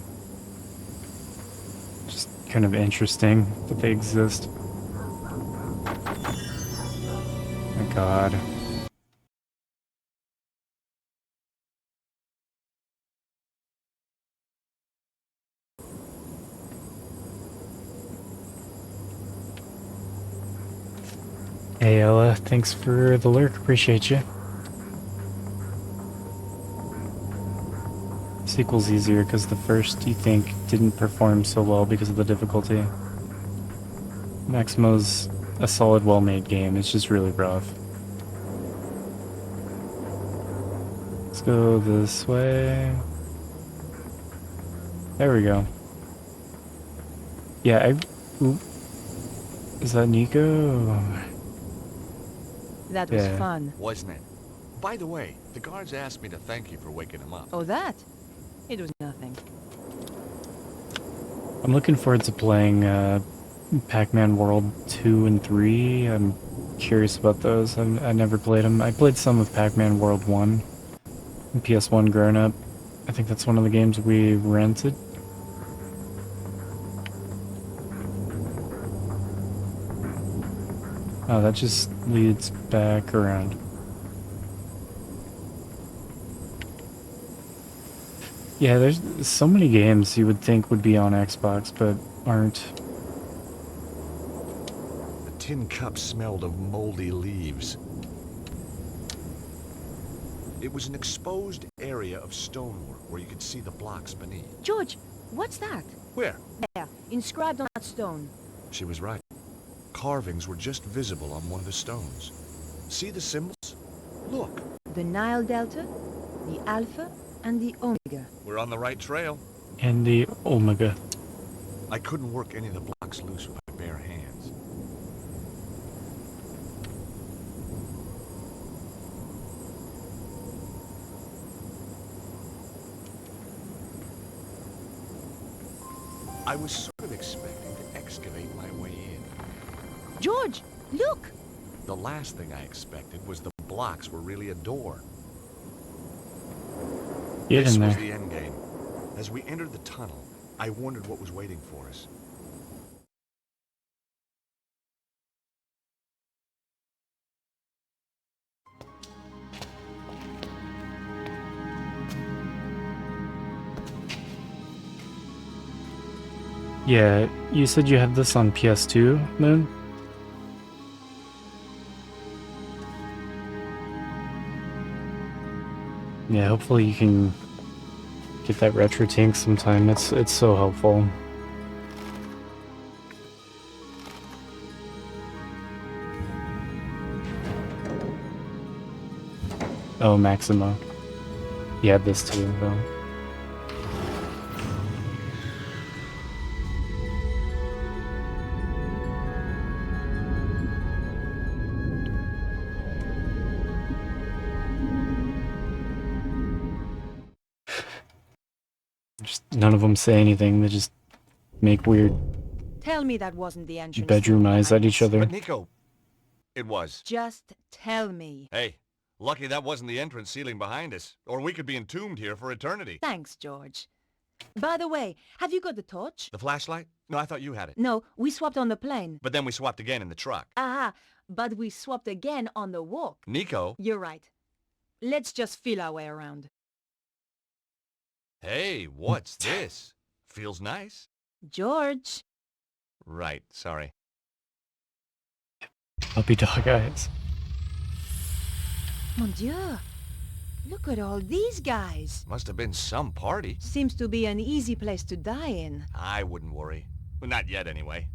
Just kind of interesting that they exist. My God. Hey Ella, thanks for the lurk, appreciate you. Sequel's easier because the first, you think, didn't perform so well because of the difficulty. Maximo's a solid, well-made game, it's just really rough. Let's go this way. There we go. Yeah, Oop. Is that Nico? That was Yeah. fun. Wasn't it? By the way, the guards asked me to thank you for waking him up. Oh, that? It was nothing. I'm looking forward to playing Pac-Man World 2 and 3. I'm curious about those. I never played them. I played some of Pac-Man World 1 and PS1 growing up. I think that's one of the games we rented. Oh, that just leads back around. Yeah, there's so many games you would think would be on Xbox, but aren't. The tin cup smelled of moldy leaves. It was an exposed area of stonework where you could see the blocks beneath. George, what's that? Where? There, inscribed on that stone. She was right. Carvings were just visible on one of the stones. See the symbols? Look. The Nile Delta, the Alpha, and the Omega. We're on the right trail. And the Omega. I couldn't work any of the blocks loose with my bare hands. I was sort of expecting to excavate my way in. George, look! The last thing I expected was the blocks were really a door. Get This in was there. the end game. As we entered the tunnel, I wondered what was waiting for us. Yeah, you said you had this on PS2, Moon? Yeah, hopefully you can get that retro tank sometime. It's so helpful. Oh, Maxima. You had this too, though. Just none of them say anything. They just make weird Tell me that wasn't the entrance. bedroom eyes at each other. But Nico, it was. Just tell me. Hey, lucky that wasn't the entrance ceiling behind us, or we could be entombed here for eternity. Thanks, George. By the way, have you got the torch? The flashlight? No, I thought you had it. No, we swapped on the plane. But then we swapped again in the truck. Aha, but we swapped again on the walk. Nico? You're right. Let's just feel our way around. Hey, what's this? Feels nice. George. Right, sorry. Puppy dog eyes. Mon Dieu. Look at all these guys. Must have been some party. Seems to be an easy place to die in. I wouldn't worry. Well, not yet, anyway.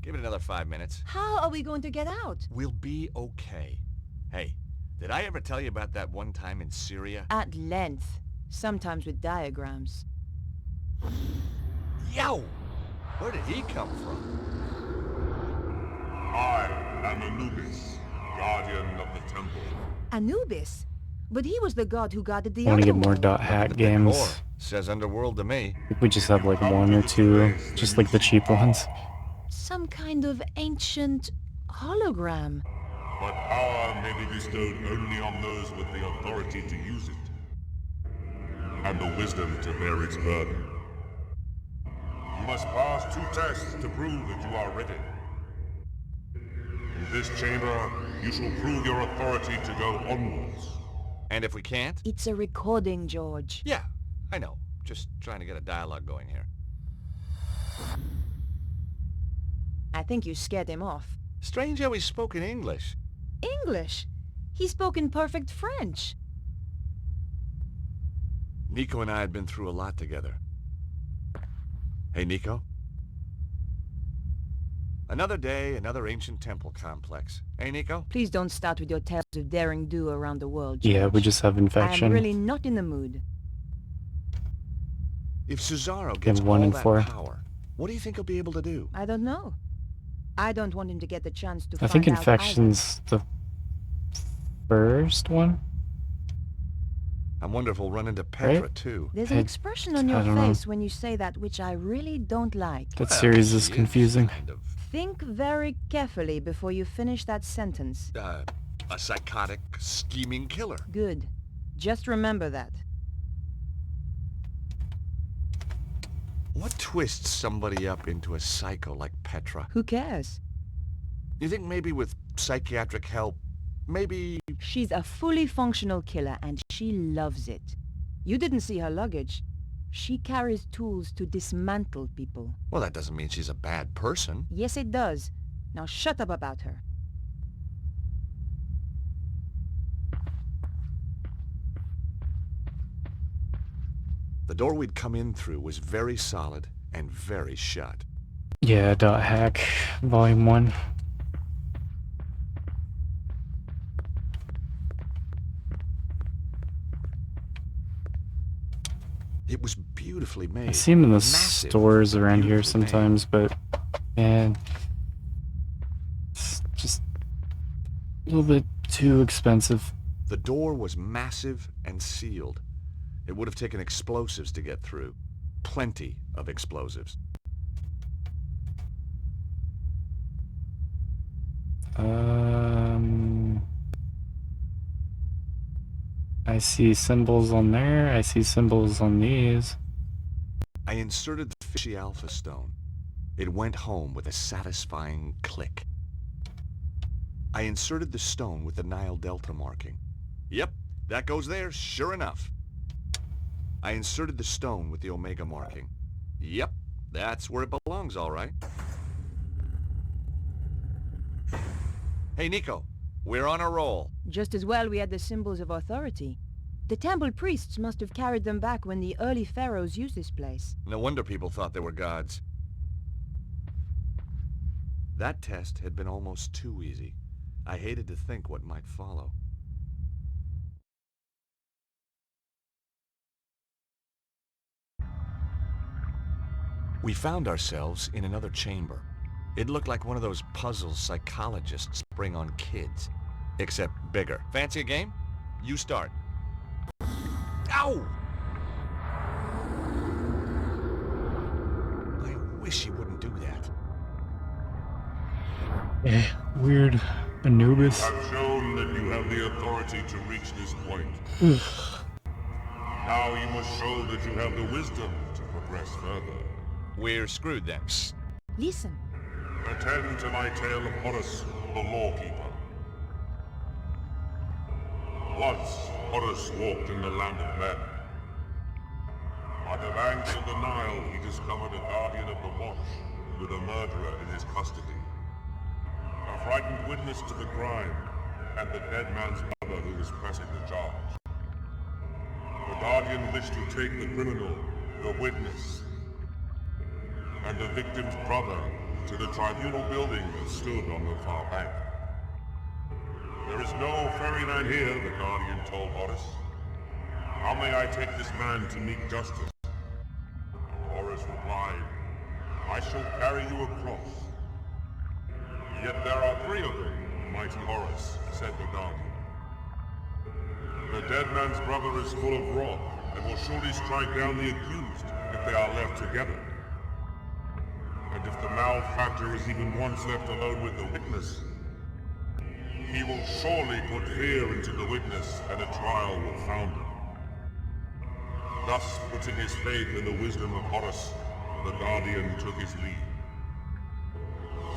Give it another 5 minutes. How are we going to get out? We'll be okay. Hey, did I ever tell you about that one time in Syria? At length. Sometimes with diagrams. Yow! Where did he come from? I am Anubis, guardian of the temple. Anubis? But he was the god who guarded the I want to get underworld. more .hack The games. decor says underworld to me. I think we just have like one or two, just like the cheap ones. Some kind of ancient hologram. But power may be bestowed only on those with the authority to use it, and the wisdom to bear its burden. You must pass 2 tests to prove that you are ready. In this chamber, you shall prove your authority to go onwards. And if we can't? It's a recording, George. Yeah, I know. Just trying to get a dialogue going here. I think you scared him off. Strange how he spoke in English. English? He spoke in perfect French. Nico and I had been through a lot together. Hey, Nico? Another day, another ancient temple complex. Hey, Nico? Please don't start with your tales of daring do around the world, George. Yeah, we just have infection. I'm really not in the mood. If Cesaro gets one all and that four. power, what do you think he'll be able to do? I don't know. I don't want him to get the chance to I find think out infection's the first one. I wonder if we'll run into Petra, Right? too. There's an I- expression on I your don't know. face when you say that which I really don't like. That Well, series is she confusing. kind of, Think very carefully before you finish that sentence. a psychotic, scheming killer. Good. Just remember that. What twists somebody up into a psycho like Petra? Who cares? You think maybe with psychiatric help, maybe... She's a fully functional killer and she loves it. You didn't see her luggage. She carries tools to dismantle people. Well, that doesn't mean she's a bad person. Yes, it does. Now shut up about her. The door we'd come in through was very solid and very shut. Yeah, .hack, Volume 1. It was beautifully made. I see them in the Massive, stores around here beautifully made. sometimes, but man, it's just a little bit too expensive. The door was massive and sealed. It would have taken explosives to get through. Plenty of explosives. I see symbols on there. I see symbols on these. I inserted the fishy alpha stone. It went home with a satisfying click. I inserted the stone with the Nile Delta marking. Yep, that goes there, sure enough. I inserted the stone with the Omega marking. Yep, that's where it belongs, all right. Hey, Nico, we're on a roll. Just as well we had the symbols of authority. The temple priests must have carried them back when the early pharaohs used this place. No wonder people thought they were gods. That test had been almost too easy. I hated to think what might follow. We found ourselves in another chamber. It looked like one of those puzzles psychologists bring on kids. Except bigger. Fancy a game? You start. Ow! I wish you wouldn't do that. Weird Anubis. I've shown that you have the authority to reach this point. Now you must show that you have the wisdom to progress further. We're screwed then. Listen. Attend to my tale of Horus, the Lawkeeper. Once, Horus walked in the land of men. By the banks of the Nile, he discovered a guardian of the watch with a murderer in his custody. A frightened witness to the crime, and the dead man's mother who was pressing the charge. The guardian wished to take the criminal, the witness, and the victim's brother to the tribunal building that stood on the far bank. There is no ferryman here, the guardian told Horus. How may I take this man to meet justice? Horus replied, I shall carry you across. Yet there are 3 of them, mighty Horus, said the guardian. The dead man's brother is full of wrath, and will surely strike down the accused if they are left together. And if the malefactor is even once left alone with the witness, he will surely put fear into the witness, and a trial will found him. Thus, putting his faith in the wisdom of Horus, the guardian took his leave.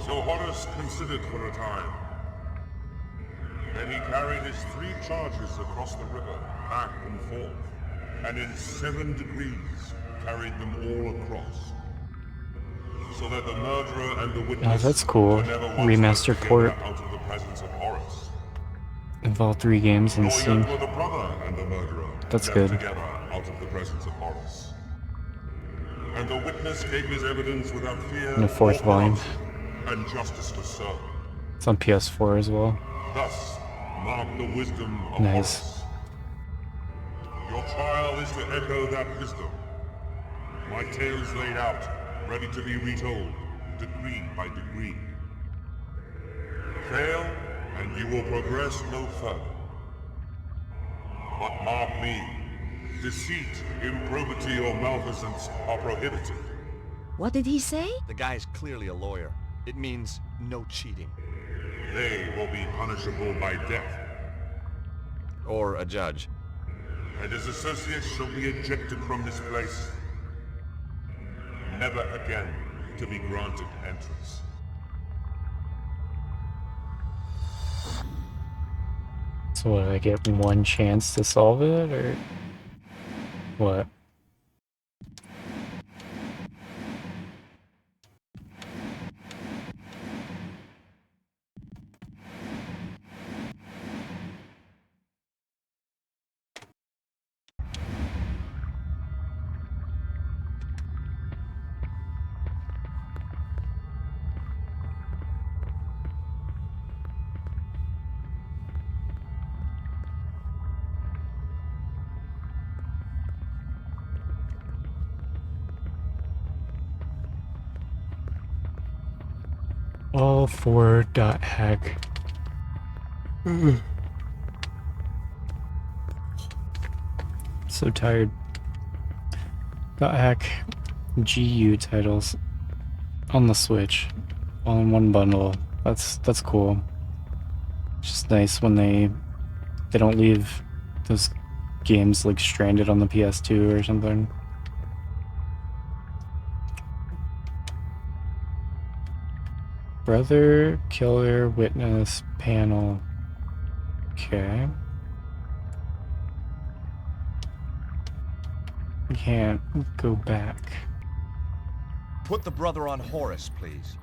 So Horus considered for a time. Then he carried his 3 charges across the river, back and forth, and in 7 degrees carried them all across. So that the murderer and the witness that's cool. were never once Remastered left port together out of the presence of Horus. of all 3 games and Nor Steam. yet were the brother and the murderer That's left good. together out of the presence of Horus. And the witness gave his evidence without fear In the 4th or volume. corruption, and justice was served. It's on PS4 as well. Thus, mark the wisdom of Nice. Horus. Your trial is to echo that wisdom. My tale is laid out, ready to be retold, degree by degree. Fail, and you will progress no further. But mark me, deceit, improbity, or malfeasance are prohibited. What did he say? The guy's clearly a lawyer. It means no cheating. They will be punishable by death. Or a judge. And his associates shall be ejected from this place, never again to be granted entrance. So what, I get 1 chance to solve it, or what? All 4.hack. So tired. .hack GU titles on the Switch, all in one bundle. That's cool. It's just nice when they don't leave those games like stranded on the PS2 or something. Brother, killer, witness, panel. Okay. We can't go back. Put the brother on Horus, please.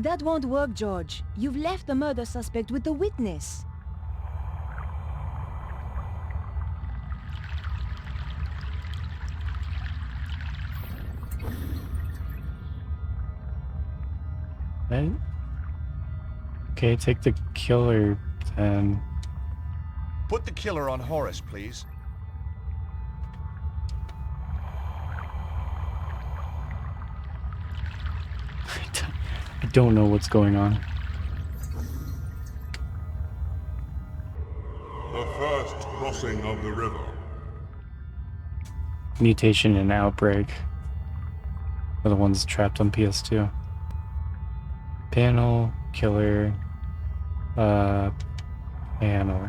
That won't work, George. You've left the murder suspect with the witness. Right? Okay, take the killer then. Put the killer on Horus, please. I don't know what's going on. The first crossing of the river. Mutation and Outbreak are the ones trapped on PS2. Panel, killer, panel.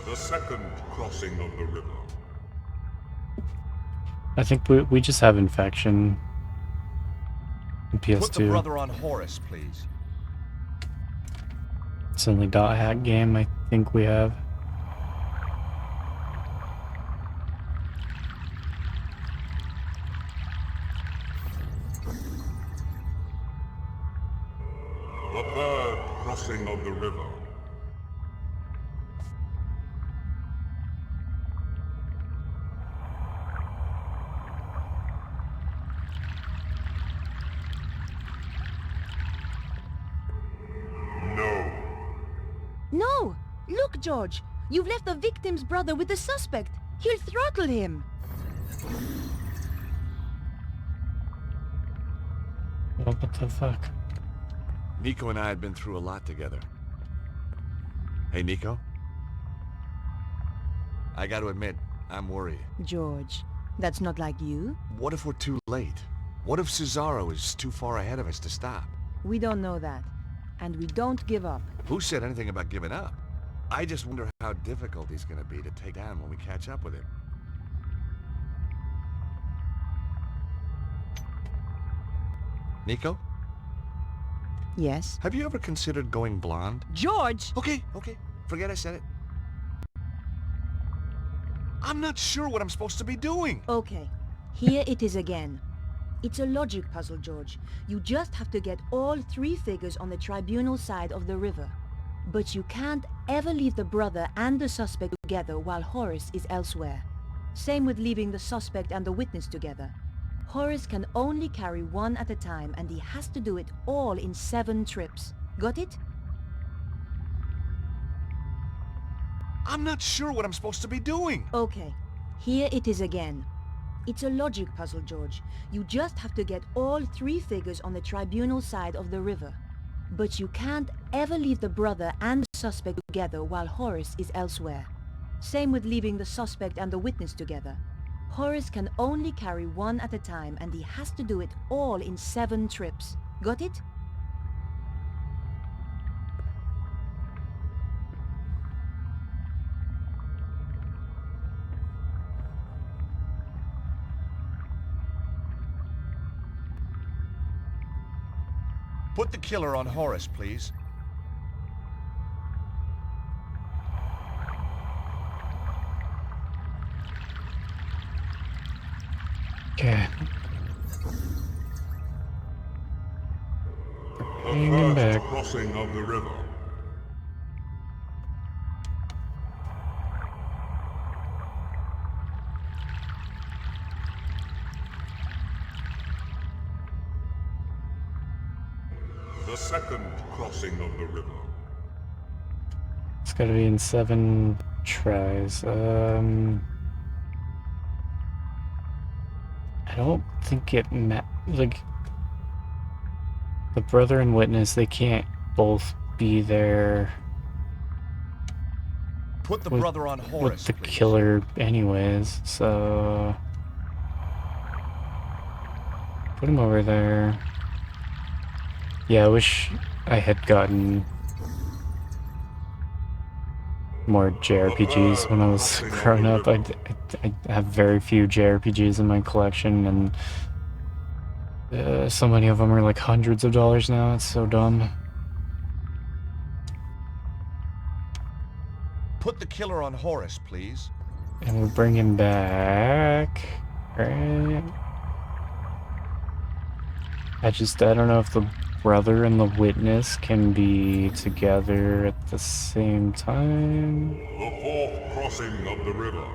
The second crossing of the river. I think we just have Infection in PS2. Put the brother on Horus, please. It's the only dot hack game I think we have. The third crossing of the river. No! Look, George! You've left the victim's brother with the suspect! He'll throttle him! What the fuck? Nico and I had been through a lot together. Hey, Nico? I gotta admit, I'm worried. George, that's not like you. What if we're too late? What if Cesaro is too far ahead of us to stop? We don't know that. And we don't give up. Who said anything about giving up? I just wonder how difficult he's gonna be to take down when we catch up with him. Nico? Yes? Have you ever considered going blonde? George! Okay. Forget I said it. I'm not sure what I'm supposed to be doing. Okay. Here it is again. It's a logic puzzle, George. You just have to get all three figures on the tribunal side of the river. But you can't ever leave the brother and the suspect together while Horus is elsewhere. Same with leaving the suspect and the witness together. Horus can only carry one at a time, and he has to do it all in 7 trips. Got it? I'm not sure what I'm supposed to be doing. Okay. Here it is again. It's a logic puzzle, George. You just have to get all three figures on the tribunal side of the river. But you can't ever leave the brother and the suspect together while Horus is elsewhere. Same with leaving the suspect and the witness together. Horus can only carry one at a time, and he has to do it all in 7 trips. Got it? Put the killer on Horus, please. Okay. The Hang first back. crossing of the river. The second crossing of the river. It's gotta be in 7 tries. I don't think it like the brother and witness, they can't both be there Put the with, brother on Horus, with the please. killer anyways, so put him over there. Yeah, I wish I had gotten more JRPGs when I was growing up. I have very few JRPGs in my collection, and so many of them are like hundreds of dollars now. It's so dumb. Put the killer on Horus, please. And we'll bring him back. Right. I don't know if the brother and the witness can be together at the same time. The fourth crossing of the river.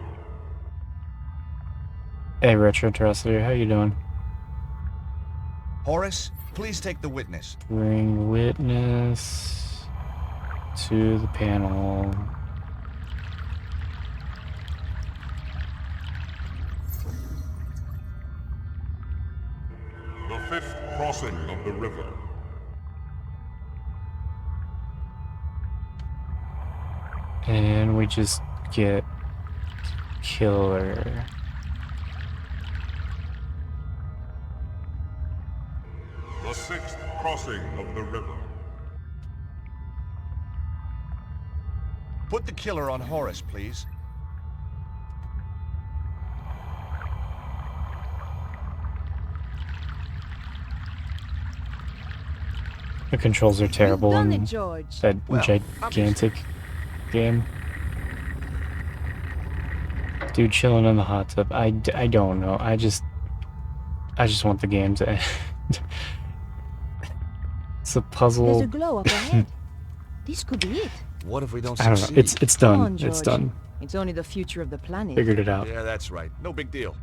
Hey, Retrotrocity, how you doing? Horace, please take the witness. Bring witness to the panel. The fifth crossing of the river. And we just get Killer. The sixth crossing of the river. Put the killer on Horace, please. The controls are terrible You've done in it, George. that Well, gigantic game. Dude chilling in the hot tub. I don't know. I just want the game to end. It's a puzzle. There's a glow up ahead. This could be it. What if we don't I don't succeed? know. It's Come done. on, It's George. done. It's only the future of the planet. Figured it out. Yeah, that's right. No big deal.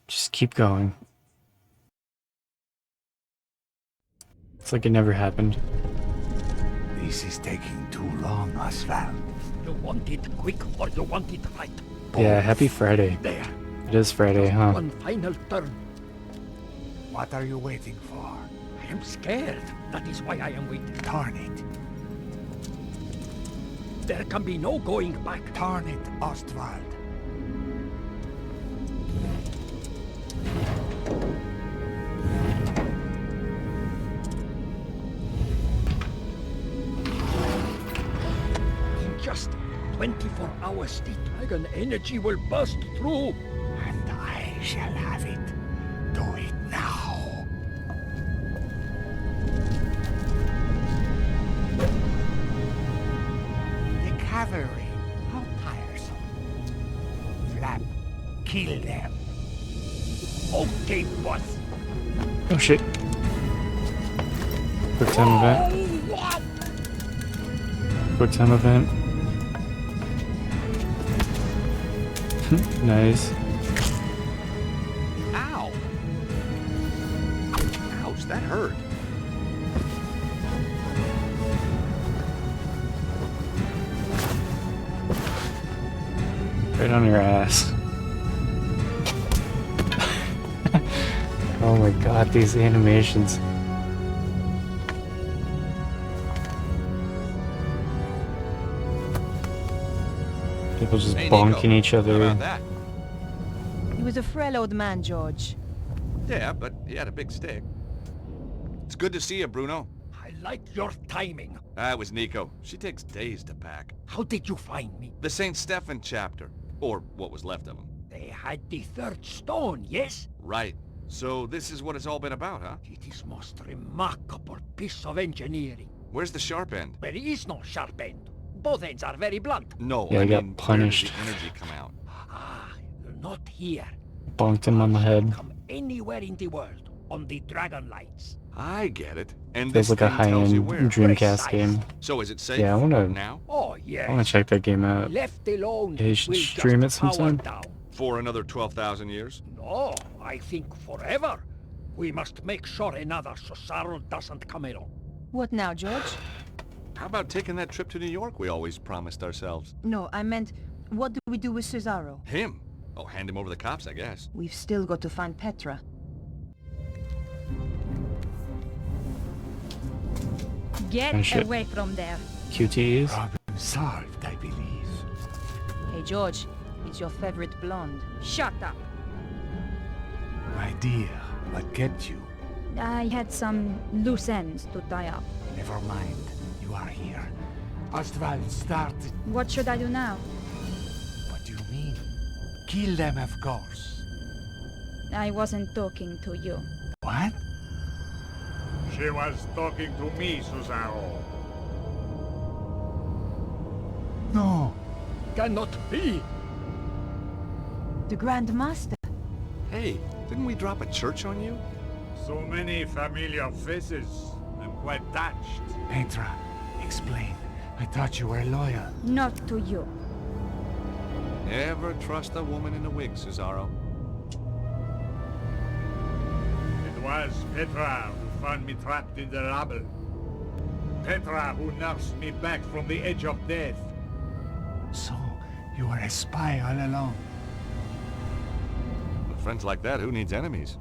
Just keep going. It's like it never happened. This is taking too long, Oswald. You want it quick or you want it right? Yeah, happy Friday. There. It is Friday, huh? One final turn. What are you waiting for? I am scared. That is why I am waiting. Turn it. There can be no going back. Turn it, Ostwald. In just 24 hours, the dragon energy will burst through. And I shall have it. Do it now. The cavalry. How tiresome. Flap. Kill them. Okay, boss. Oh shit. Quick time event. Quick time event. Nice. Ow! Ouch, that hurt. Right on your ass. Oh my god, these animations. People just Hey, bonking Nico. each How other. about that? He was a frail old man, George. Yeah, but he had a big stick. It's good to see you, Bruno. I like your timing. That was Nico. She takes days to pack. How did you find me? The St. Stephen chapter. Or what was left of him. They had the third stone, yes? Right. So this is what it's all been about, huh? It is most remarkable piece of engineering. Where's the sharp end? There is no sharp end. Both ends are very blunt. No, Yeah, I he got mean, punished. where did the energy come out? Ah, not here. Bonked him on the head. Come anywhere in the world on the dragon lights. I get it. And Feels this like a thing tells you high-end where. Dreamcast game. So is it safe? Yeah, I wanna- now Oh, I yes. wanna check that game out. Left alone, Yeah, you should will stream just it power sometime. down. for another 12,000 years. No, I think forever. We must make sure another Cesaro doesn't come along. What now, George? How about taking that trip to New York we always promised ourselves? No, I meant, what do we do with Cesaro? Him? Oh, hand him over the cops, I guess. We've still got to find Petra. Get Oh, shit. away from there. QTEs? Problem solved, I believe. Hey, George, it's your favorite blonde. Shut up. My dear, what kept you? I had some loose ends to tie up. Never mind. You are here. Ostwald started. What should I do now? What do you mean? Kill them, of course. I wasn't talking to you. What? She was talking to me, Cesaro. No, cannot be. The Grand Master. Hey, didn't we drop a church on you? So many familiar faces. I'm quite touched. Petra, explain. I thought you were loyal. Not to you. Never trust a woman in a wig, Cesaro. It was Petra who found me trapped in the rubble. Petra who nursed me back from the edge of death. So, you were a spy all along. With friends like that, who needs enemies?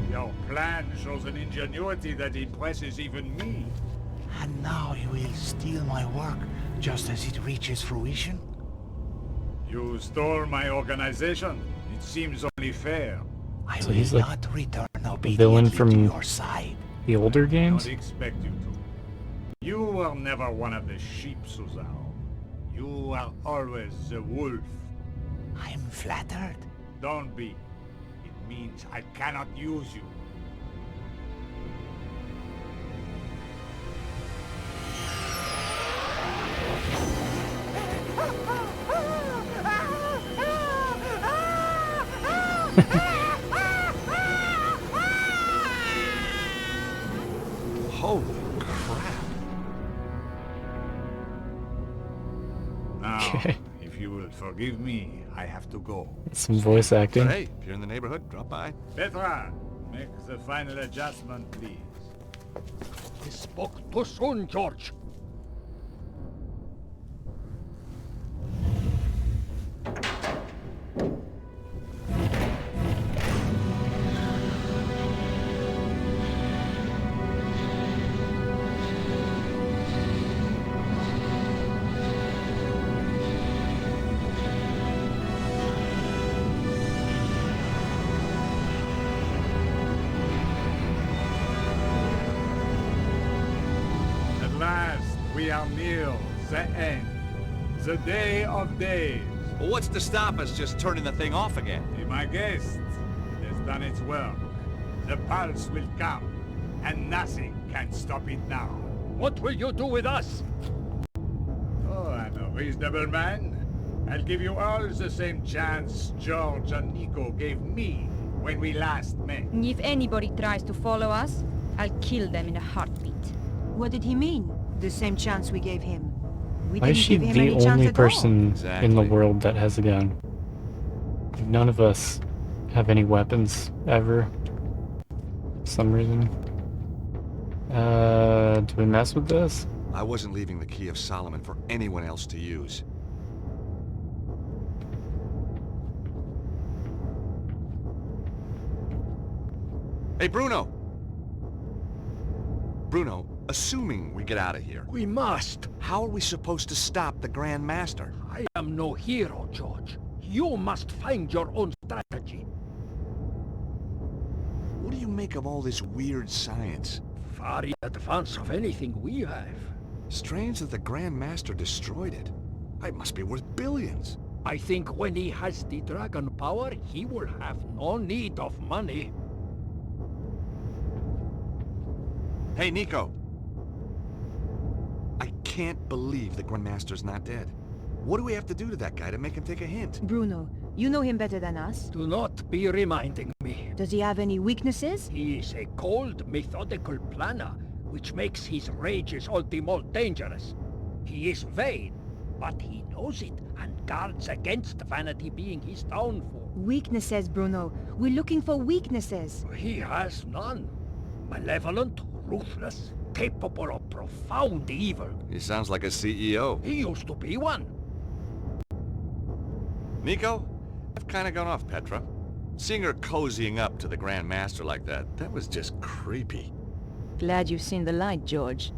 Your plan shows an ingenuity that impresses even me. And now you will steal my work just as it reaches fruition? You stole my organization. It seems only fair. I So will he's like not return the villain obediently from to your side. the older games? Don't expect you to. You were never one of the sheep, Suzao. You were always the wolf. I'm flattered. Don't be. It means I cannot use you. Holy crap. Now, Okay. if you will forgive me, I have to go. Some voice acting. But hey, if you're in the neighborhood, drop by. Petra, make the final adjustment, please. He spoke too soon, George. At last, we are near the end. The day of days. Well, what's to stop us just turning the thing off again? My guest has done its work. The pulse will come, and nothing can stop it now. What will you do with us? Oh, I'm a reasonable man. I'll give you all the same chance George and Nico gave me when we last met. If anybody tries to follow us, I'll kill them in a heartbeat. What did he mean? The same chance we gave him. We Why is didn't she give him the any chance only at all. person in the Exactly. world that has a gun? None of us have any weapons ever. For some reason. Do we mess with this? I wasn't leaving the Key of Solomon for anyone else to use. Hey, Bruno! Bruno, assuming we get out of here, We must. how are we supposed to stop the Grand Master? I am no hero, George. You must find your own strategy. What do you make of all this weird science? Far in advance of anything we have. Strange that the Grand Master destroyed it. It must be worth billions. I think when he has the dragon power, he will have no need of money. Hey, Nico! I can't believe the Grand Master's not dead. What do we have to do to that guy to make him take a hint? Bruno, you know him better than us. Do not be reminding me. Does he have any weaknesses? He is a cold, methodical planner, which makes his rages all the more dangerous. He is vain, but he knows it and guards against vanity being his downfall. Weaknesses, Bruno. We're looking for weaknesses. He has none. Malevolent, ruthless, capable of profound evil. He sounds like a CEO. He used to be one. Nico, I've kind of gone off Petra. Seeing her cozying up to the Grand Master like that was just creepy. Glad you've seen the light, George.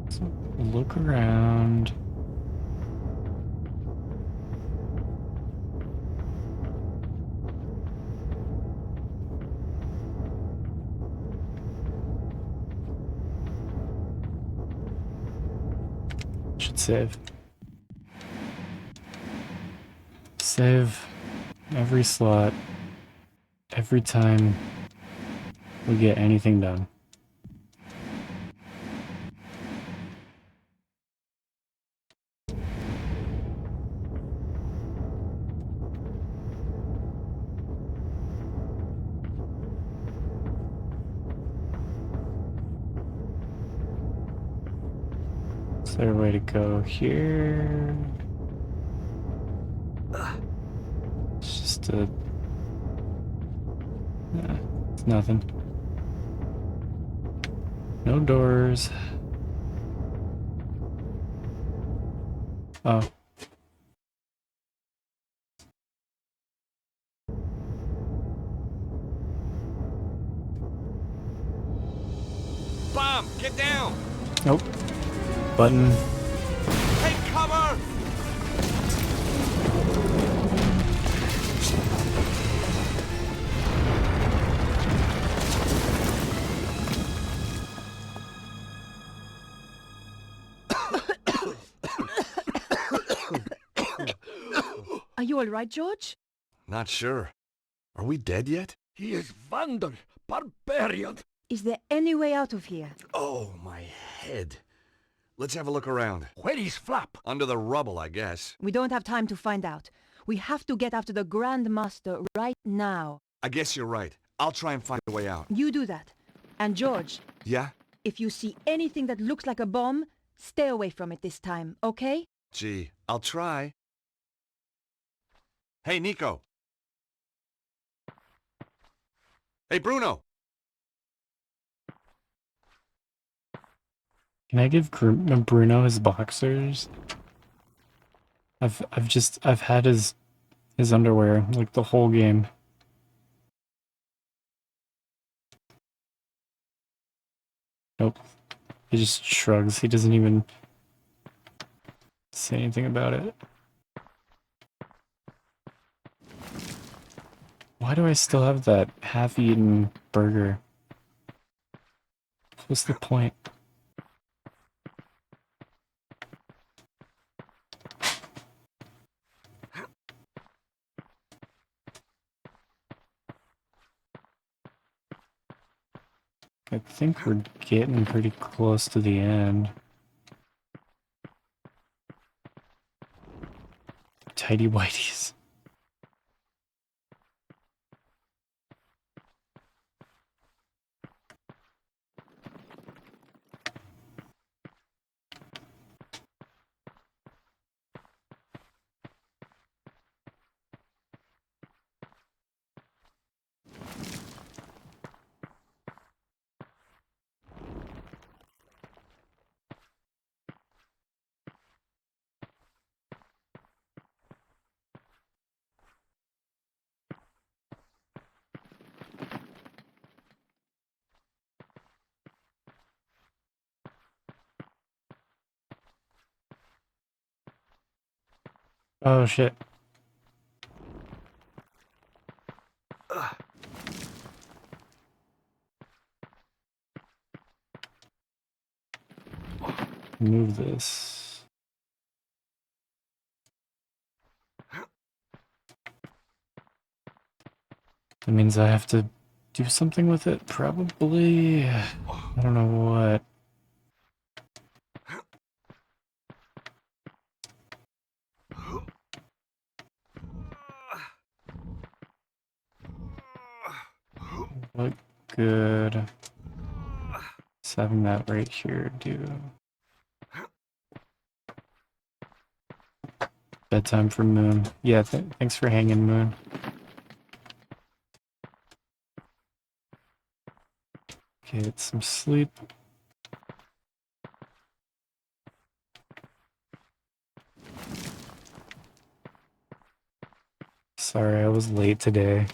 So, look around. Hit save. Save every slot, every time we get anything done. Is there a way to go here? It's just a... it's nothing. No doors. Oh. Bomb! Get down! Nope. Button. Take cover! Are you all right, George? Not sure. Are we dead yet? He is Vandal, barbarian. Is there any way out of here? Oh, my head. Let's have a look around. Where is Flap? Under the rubble, I guess. We don't have time to find out. We have to get after the Grand Master right now. I guess you're right. I'll try and find a way out. You do that. And George, Yeah? if you see anything that looks like a bomb, stay away from it this time, okay? Gee, I'll try. Hey, Nico. Hey, Bruno. Can I give Bruno his boxers? I've had his underwear like the whole game. Nope. He just shrugs. He doesn't even say anything about it. Why do I still have that half-eaten burger? What's the point? I think we're getting pretty close to the end. Tidy whities. Oh shit. Move this. That means I have to do something with it, probably. I don't know what. What good is having that right here do? Bedtime for Moon. Yeah, thanks for hanging, Moon. Okay, get some sleep. Sorry, I was late today.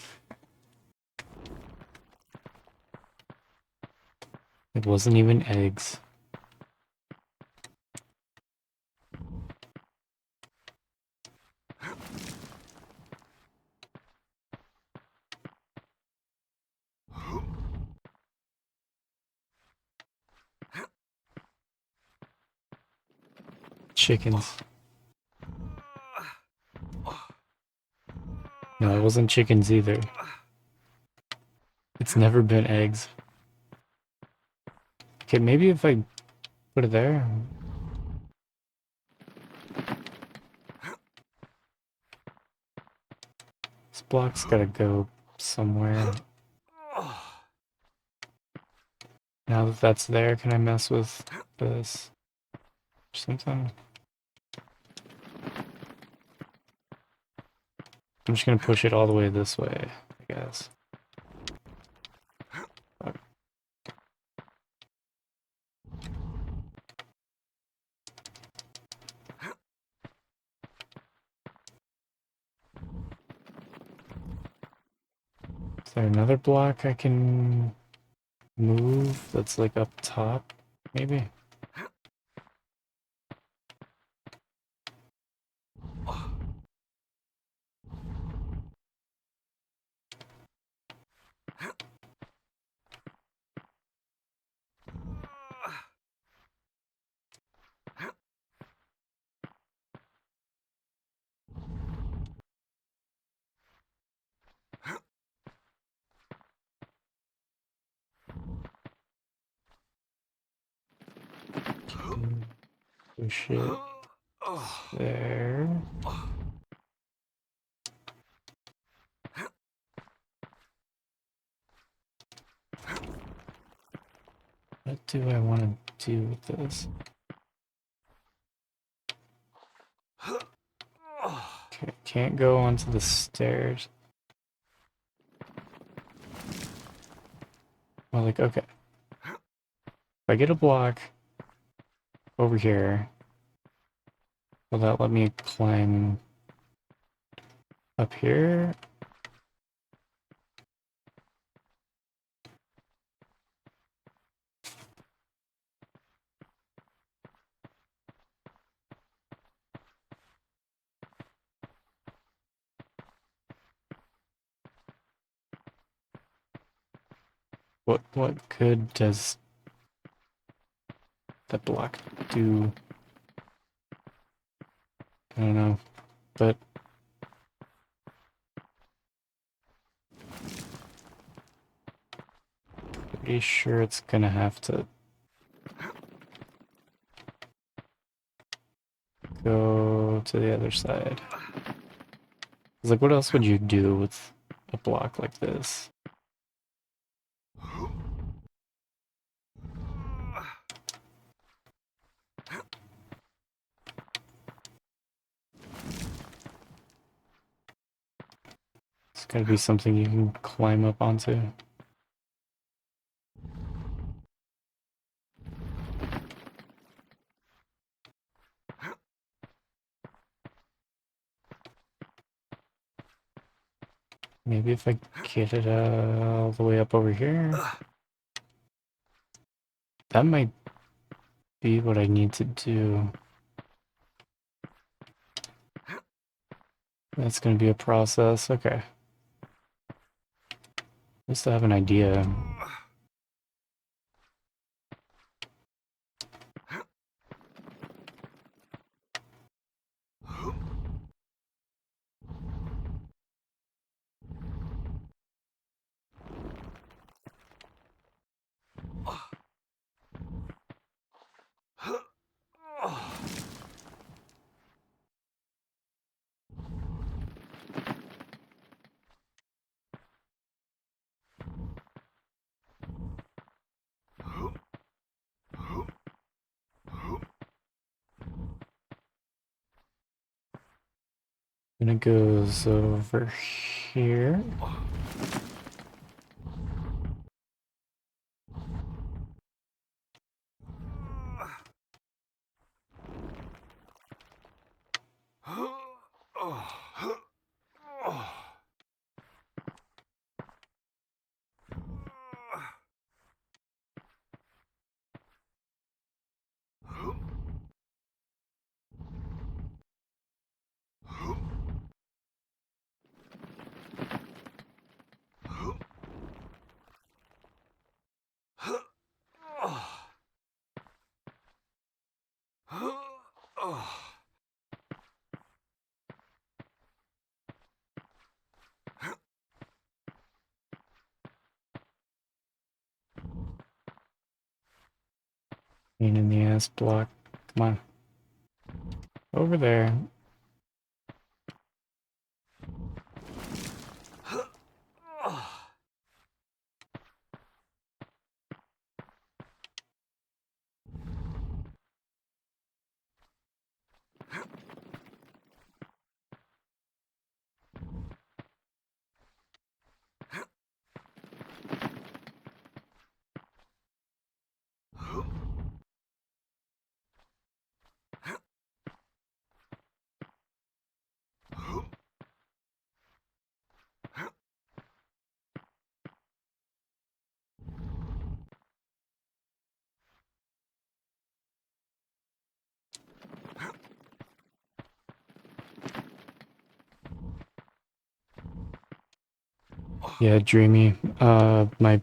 It wasn't even eggs. chickens. No, it wasn't chickens either. It's never been eggs. Okay, maybe if I put it there. This block's gotta go somewhere. Now that that's there, can I mess with this or something? I'm just gonna push it all the way this way, I guess. Fuck. Is there another block I can move that's like up top, maybe? Push it there. What do I want to do with this? Okay, can't go onto the stairs. Well, like, okay. If I get a block over here, will that let me climb up here? What good does that block do? I don't know, but pretty sure it's gonna have to go to the other side. It's like, what else would you do with a block like this? It's gotta be something you can climb up onto. Maybe if I get it all the way up over here. That might be what I need to do. That's gonna be a process, okay. At least I have an idea. And it goes over here. Oh. Pain in the ass block. Come on. Over there. Yeah, Dreamy. My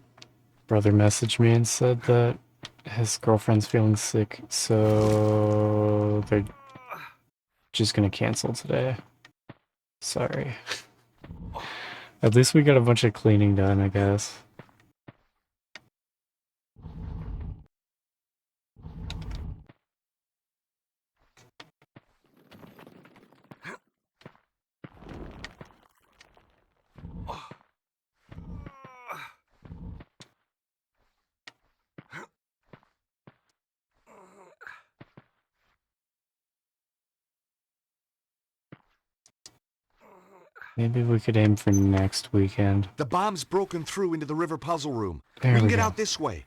brother messaged me and said that his girlfriend's feeling sick, so they're just gonna cancel today. Sorry. At least we got a bunch of cleaning done, I guess. Maybe we could aim for next weekend. The bomb's broken through into the river puzzle room. There we can we get go. out this way.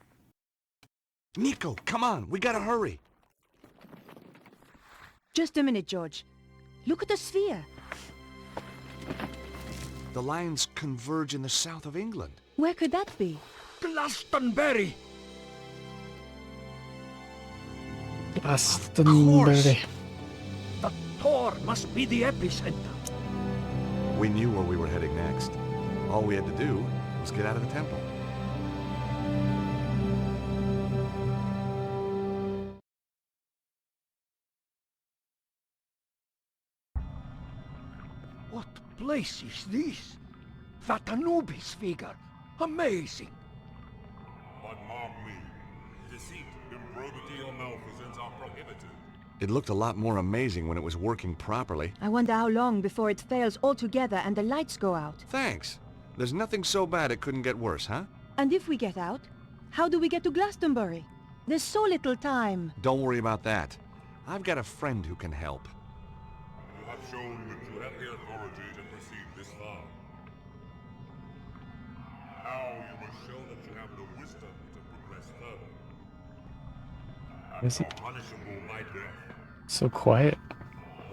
Nico, come on. We gotta hurry. Just a minute, George. Look at the sphere. The lines converge in the south of England. Where could that be? Glastonbury! Glastonbury. The Tor must be the epicenter. We knew where we were heading next. All we had to do was get out of the temple. What place is this? That Anubis figure. Amazing. But mark me, deceit, improbity, or malfeasance are prohibited. It looked a lot more amazing when it was working properly. I wonder how long before it fails altogether and the lights go out. Thanks. There's nothing so bad it couldn't get worse, huh? And if we get out, how do we get to Glastonbury? There's so little time. Don't worry about that. I've got a friend who can help. You have shown that you have the authority to proceed this far. Now you must show that you have the wisdom to progress further. Is it Punishable by death. so quiet?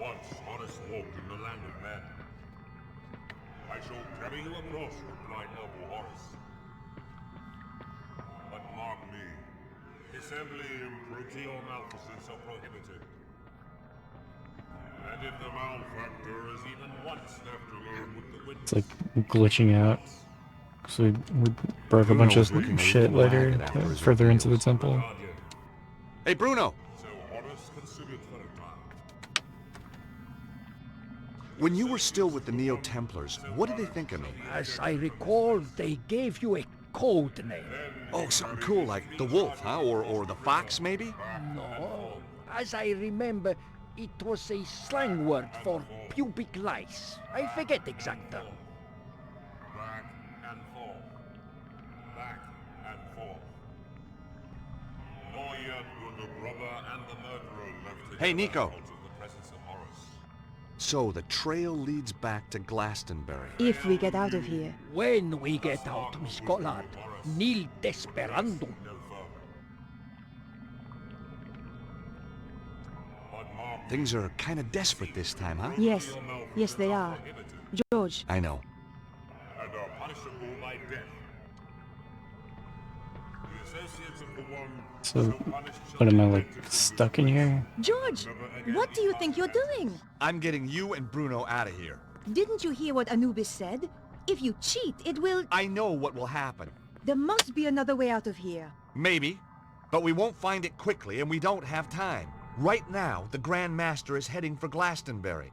Once honest walk in the land of men. I shall carry you across, replied noble Horus. But mark me, assembly, imprudity, or malfeasance are prohibited. And if the malefactor is even once left alone with the witness... It's like glitching out. So we broke a bunch of shit later, further into the temple. Hey, Bruno! So Horus considered for a time. When you were still with the Neo-Templars, what did they think of me? As I recall, they gave you a code name. Oh, something cool like the wolf, huh? Or the fox, maybe? No. As I remember, it was a slang word for pubic lice. I forget exact term. Back and forth. Back and forth. Nor yet were the brother and the murderer left together Hey, Nico. out of the presence of Horus. So the trail leads back to Glastonbury. If we get out of here. When we get out, Miss Collard, nil desperandum. No further. But mark Things are kind of desperate this time, huh? Yes. Yes, they are. George. I know. and are punishable by death. The associates of the one So, punished what am I, like, stuck in here? George, what do you think you're doing? I'm getting you and Bruno out of here. Didn't you hear what Anubis said? If you cheat, it will... I know what will happen. There must be another way out of here. Maybe. But we won't find it quickly, and we don't have time. Right now, the Grand Master is heading for Glastonbury.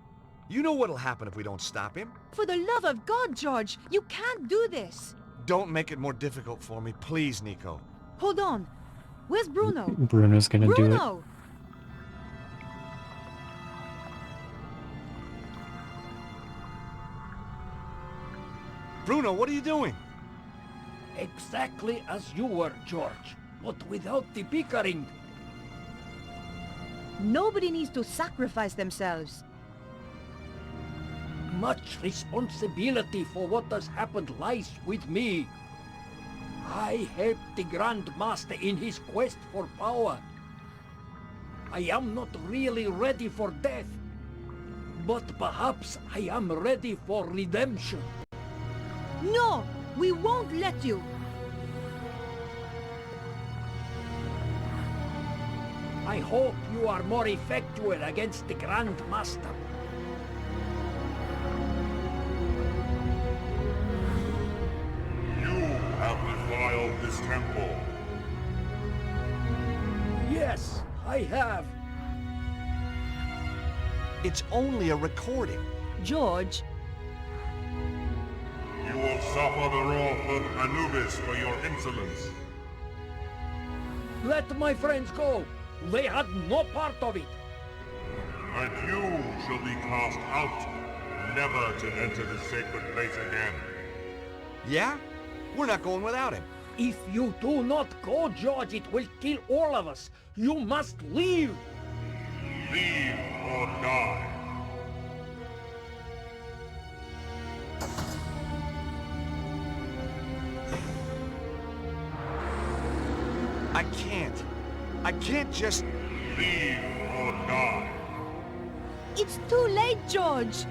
You know what'll happen if we don't stop him. For the love of God, George, you can't do this. Don't make it more difficult for me, please, Nico. Hold on. Where's Bruno? Bruno's gonna do it. Bruno! Bruno, what are you doing? Exactly as you were, George, but without the bickering. Nobody needs to sacrifice themselves. Much responsibility for what has happened lies with me. I helped the Grand Master in his quest for power. I am not really ready for death, but perhaps I am ready for redemption. No! We won't let you! I hope you are more effectual against the Grand Master. You have defiled this temple. Yes, I have. It's only a recording. George, You will suffer the wrath of Anubis for your insolence. Let my friends go. They had no part of it. And you shall be cast out, never to enter the sacred place again. Yeah? We're not going without him. If you do not go, George, it will kill all of us. You must leave. Leave or die. I can't. I can't just... Leave or die. it's too late, George!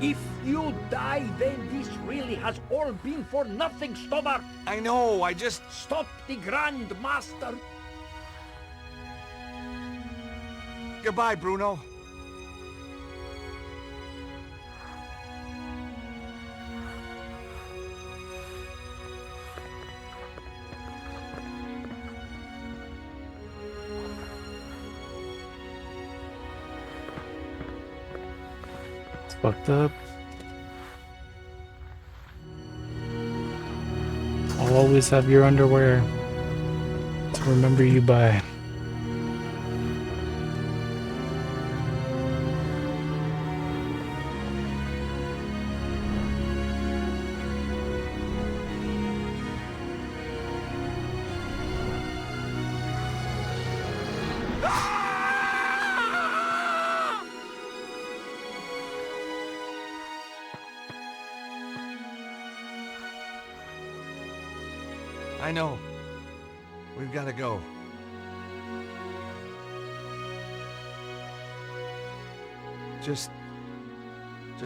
If you die, then this really has all been for nothing, Stoddart. I know, I just... Stop the Grand Master. Goodbye, Bruno. It's fucked up. I'll always have your underwear to remember you by. I know. We've got to go. Just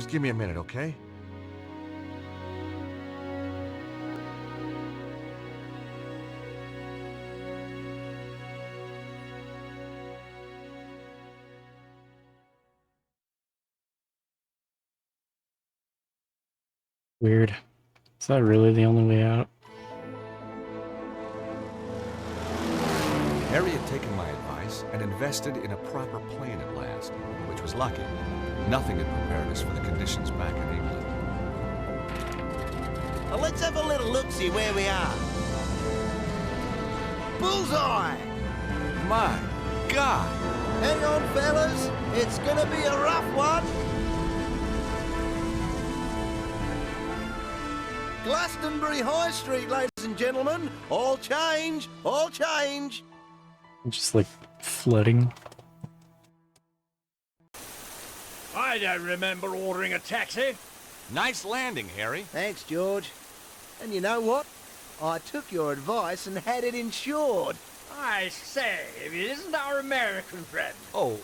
give me a minute, okay? Weird. Is that really the only way out? Harry had taken my advice and invested in a proper plane at last, which was lucky. Nothing had prepared us for the conditions back in England. Now let's have a little look-see where we are. Bullseye! My God! Hang on, fellas. It's gonna be a rough one. Glastonbury High Street, ladies and gentlemen. All change, all change. Just like flooding. I don't remember ordering a taxi. Nice landing, Harry. Thanks, George. And you know what? I took your advice and had it insured. I say, if it isn't our American friend. Oh,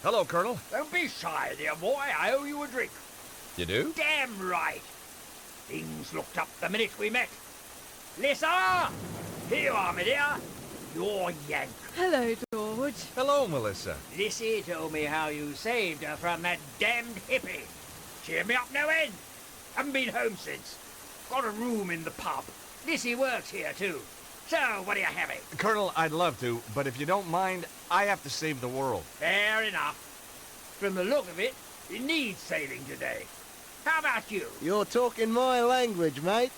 hello, Colonel. Don't be shy, dear boy. I owe you a drink. You do? Damn right. Things looked up the minute we met. Lisa! Here you are, my dear. You're Yank. Hello, George. Hello, Melissa. Lissy told me how you saved her from that damned hippie. Cheer me up no end. Haven't been home since. Got a room in the pub. Lissy works here, too. So, what are you having? Colonel, I'd love to, but if you don't mind, I have to save the world. Fair enough. From the look of it, it needs saving today. How about you? You're talking my language, mate.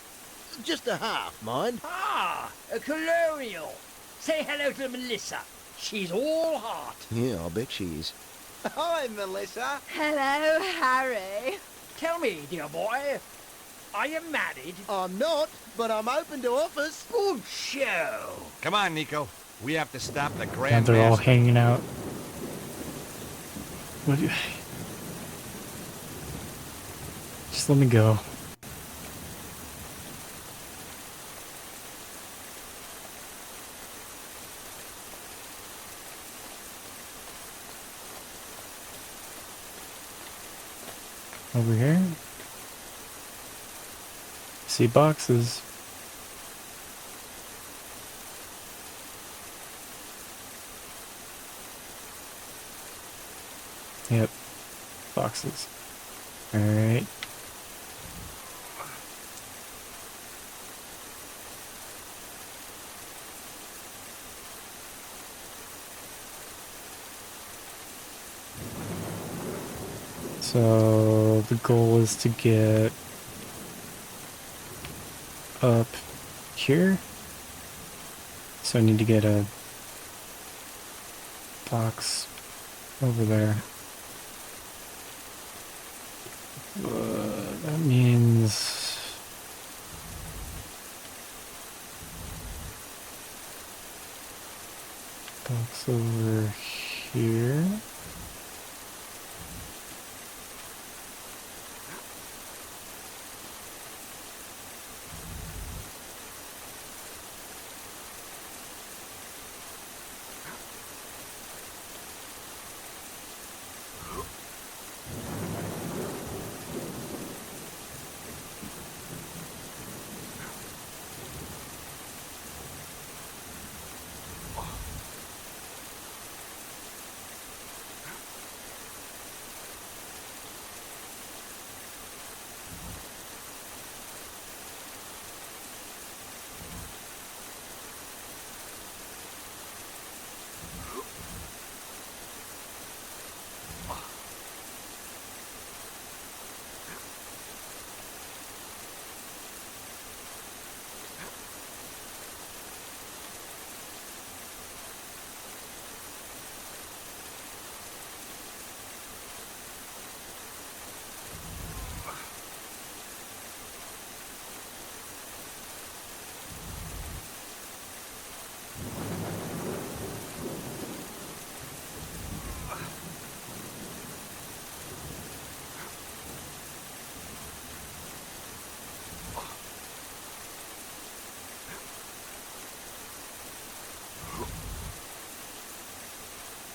Just a half, mind. Ah, a colonial. Say hello to Melissa. She's all heart. Yeah, I'll bet she is. Hi, Melissa. Hello, Harry. Tell me, dear boy, are you married? I'm not, but I'm open to offers. Good show. Come on, Nico. We have to stop the Now Grand they're all Master. hanging out. What do you... Just let me go. Over here. See boxes. Yep. Boxes. Alright. So the goal is to get up here. So I need to get a box over there. That means box over here.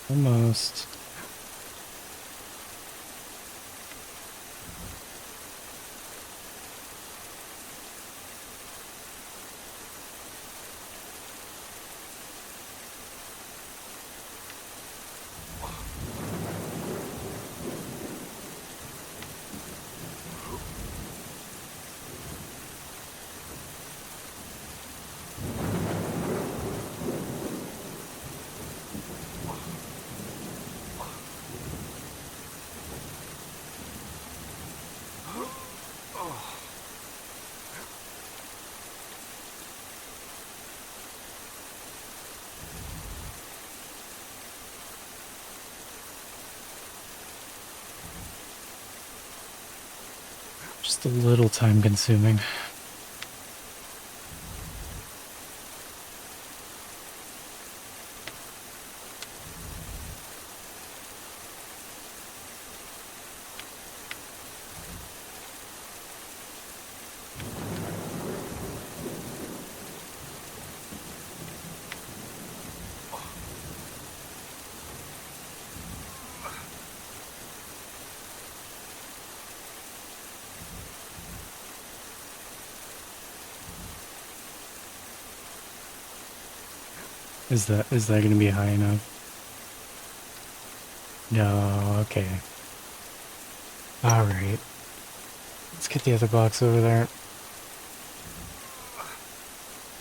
Almost. Just a little time consuming. Is that gonna be high enough? No, okay. Alright. Let's get the other box over there.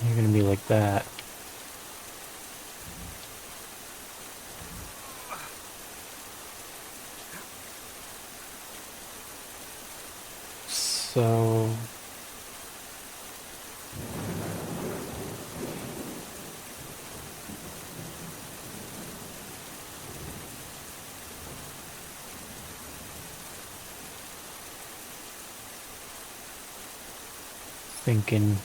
You're gonna be like that. So... thinking.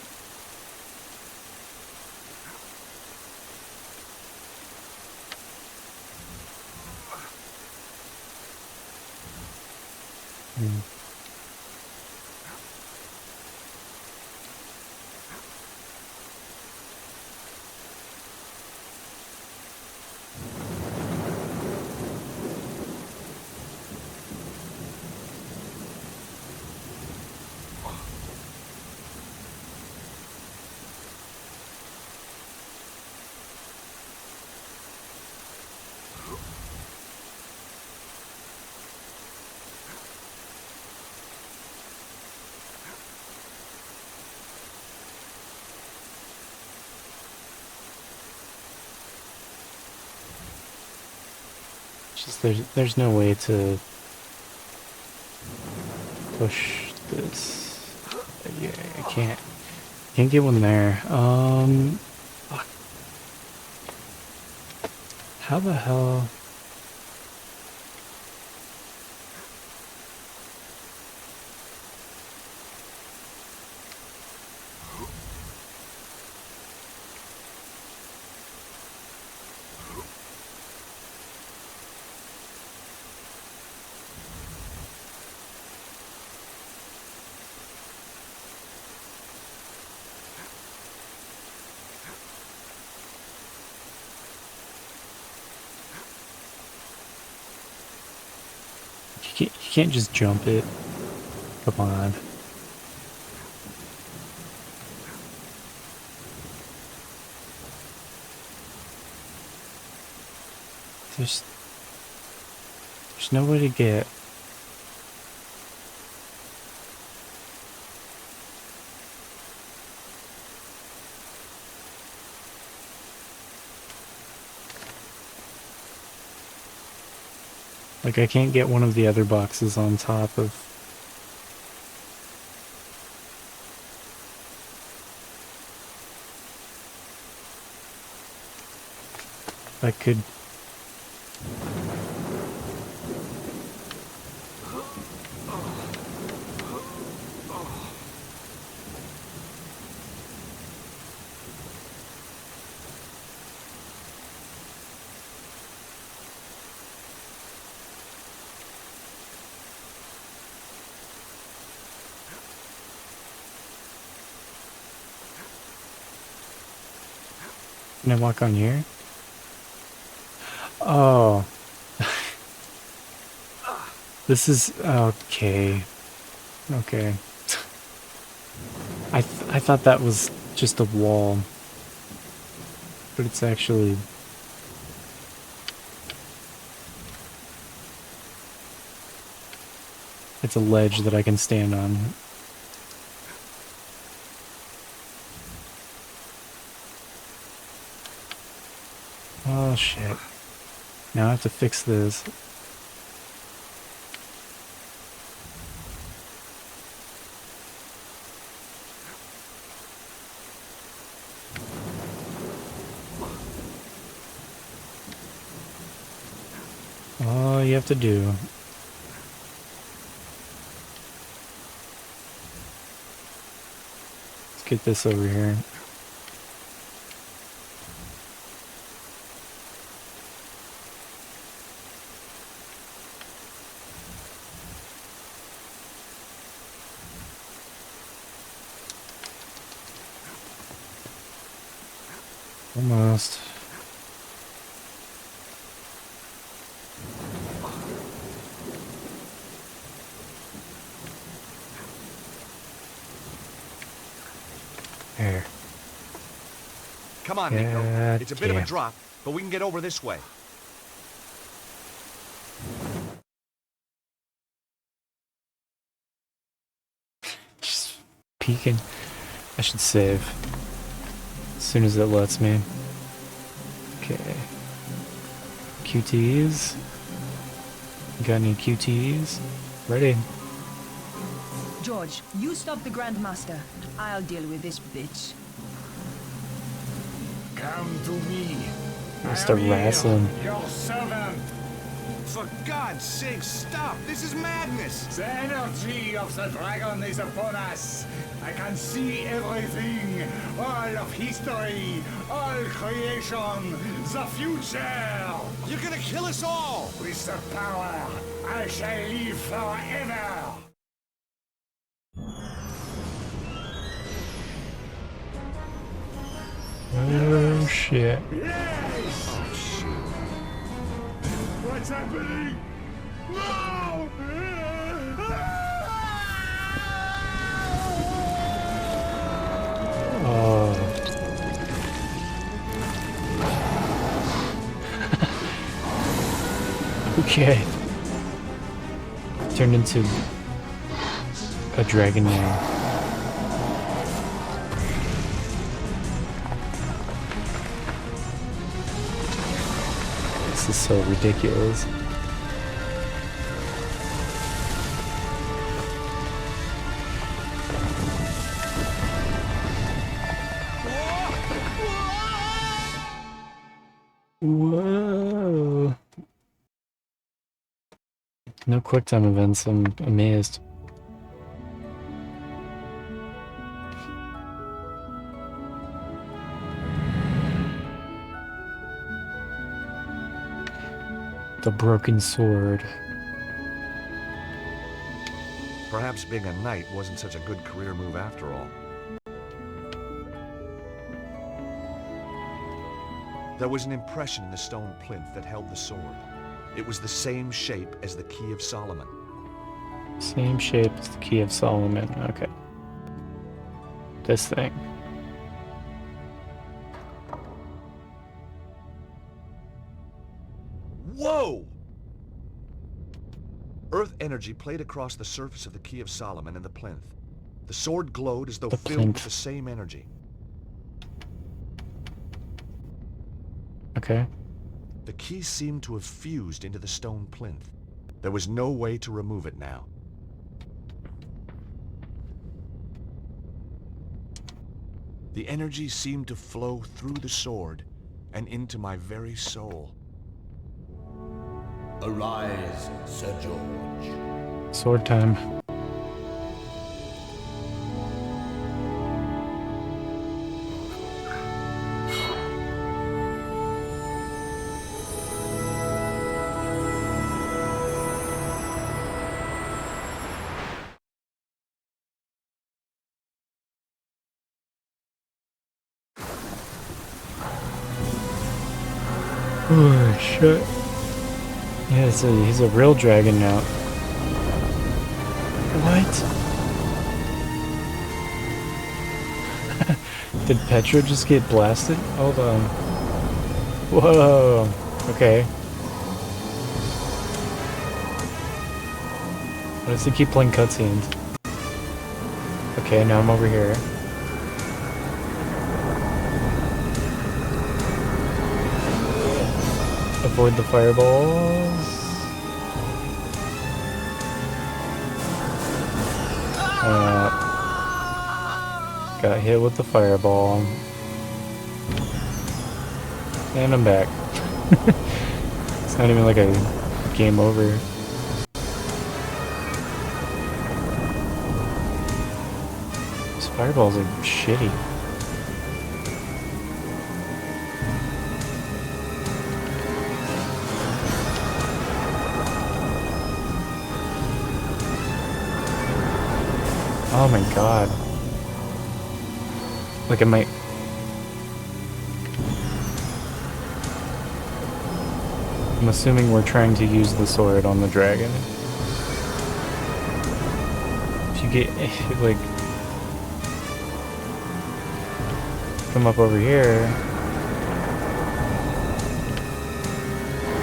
Just there's no way to push this. Yeah, I can't get one there. Fuck. How the hell? You can't just jump it. Come on. There's no way to get. Like, I can't get one of the other boxes on top of... I could... Can I walk on here? Oh. This is... okay. Okay. I thought that was just a wall. But it's actually... It's a ledge that I can stand on. Oh shit. Now I have to fix this. All you have to do. Let's get this over here. Almost. There. Come on, Nico. It's a bit of a drop, but we can get over this way. Just peeking. I should save. As soon as it lets me. Okay. QTs. Got any QTs? Ready. George, you stop the Grandmaster. I'll deal with this bitch. Come to me. I'll start wrestling. Your servant. For God's sake, stop! This is madness! The energy of the dragon is upon us. I can see everything. All of history, all creation, the future. You're gonna kill us all! With the power, I shall live forever. Oh shit. Yes! What's happening? No! Oh. Okay. Turned into a dragon now. This is so ridiculous. Whoa. No quick time events, I'm amazed. The broken sword. Perhaps being a knight wasn't such a good career move after all. There was an impression in the stone plinth that held the sword. It was the same shape as the Key of Solomon. Same shape as the Key of Solomon. Okay. This thing. Whoa! Earth energy played across the surface of the Key of Solomon and the plinth. The sword glowed as though filled with the same energy. Okay. The key seemed to have fused into the stone plinth. There was no way to remove it now. The energy seemed to flow through the sword and into my very soul. Arise, Sir George. Sword time. Oh shit. Yeah, he's a real dragon now. What? Did Petra just get blasted? Hold on. Whoa. Okay. Why does he keep playing cutscenes? Okay, now I'm over here. Avoid the fireballs. Got hit with the fireball. And I'm back. It's not even like a game over. These fireballs are shitty. Oh my god. Like, I might... I'm assuming we're trying to use the sword on the dragon. If you get, like... Come up over here...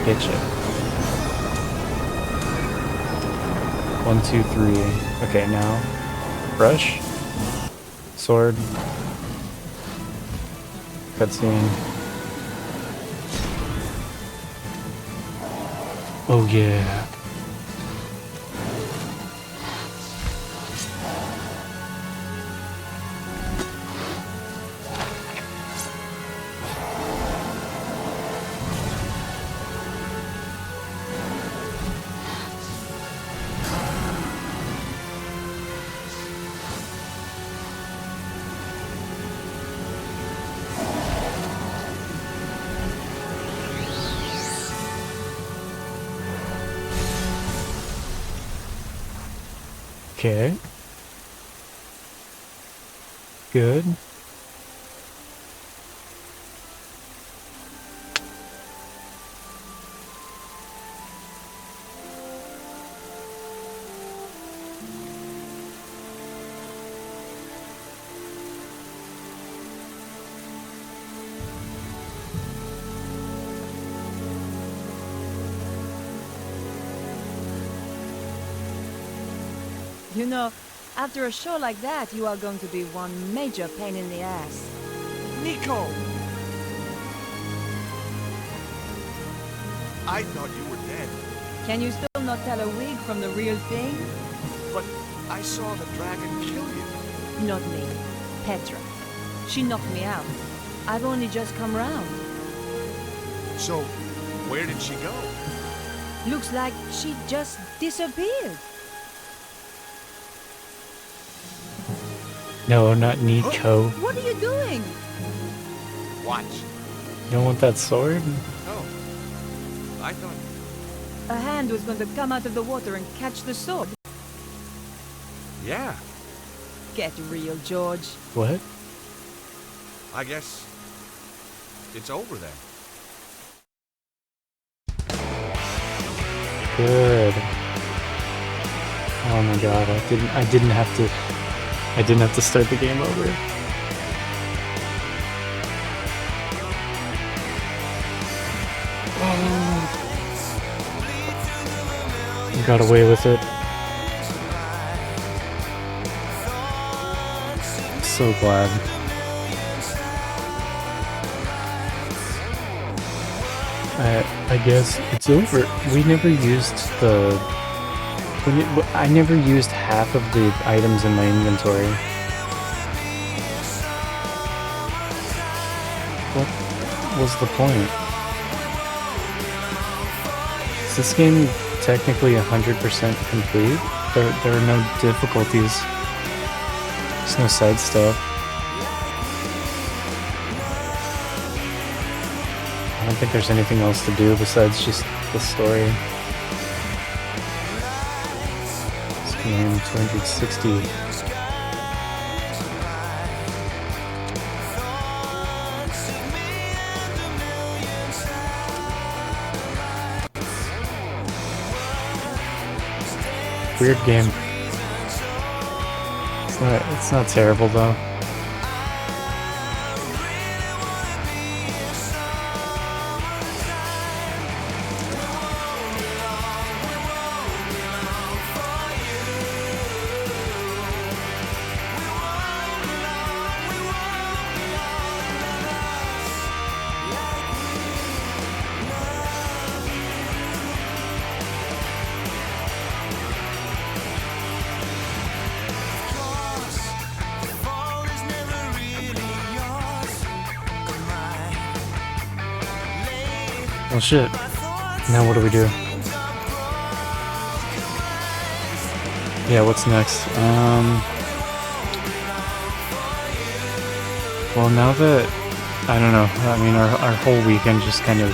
Hit you. 1, 2, 3. Okay, now... Brush. Sword. Cutscene. Oh yeah. Okay. Good. You know, after a show like that, you are going to be one major pain in the ass. Nico! I thought you were dead, Can you still not tell a wig from the real thing? but I saw the dragon kill you. Not me. Petra. She knocked me out. I've only just come round. So, where did she go? Looks like she just disappeared. No, not Nico. What are you doing? Watch. You don't want that sword? Oh. I thought... A hand was going to come out of the water and catch the sword. Yeah, Get real, George. What? I guess... it's over then. Good. Oh my god, I didn't have to start the game over. You got away with it. So glad. I guess it's over. We never used the... I never used half of the items in my inventory. What was the point? Is this game technically 100% complete? There are no difficulties. There's no side stuff. I don't think there's anything else to do besides just the story. This game, 260. Weird game. It's not terrible though. Well, shit. Now what do we do? Yeah, what's next? Well, now that... I don't know. I mean, our whole weekend just kind of...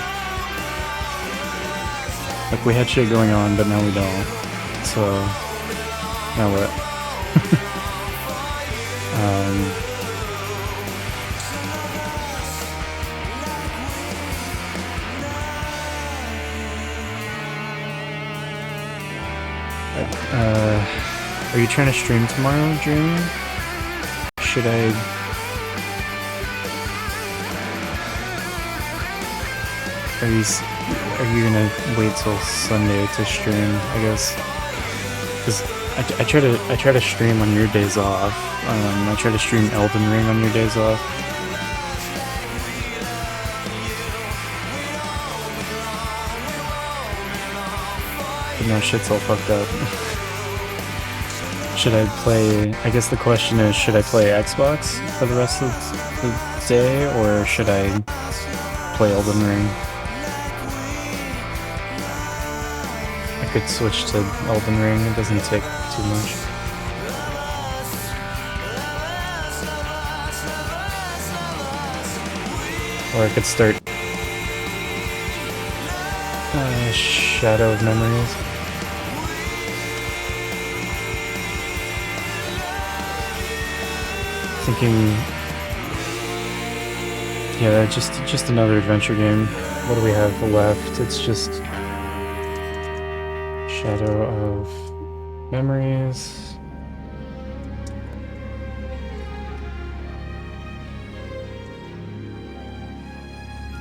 Like, we had shit going on, but now we don't. So... Now what? Are you trying to stream tomorrow, Jeremy? Should I... Are you gonna wait till Sunday to stream, I guess? Because I try to stream on your days off. I try to stream Elden Ring on your days off. But no, shit's all fucked up. Should I play... I guess the question is, should I play Xbox for the rest of the day, or should I play Elden Ring? I could switch to Elden Ring, it doesn't take too much. Or I could start Shadow of Memories. Thinking, yeah, just another adventure game. What do we have left? It's just Shadow of Memories.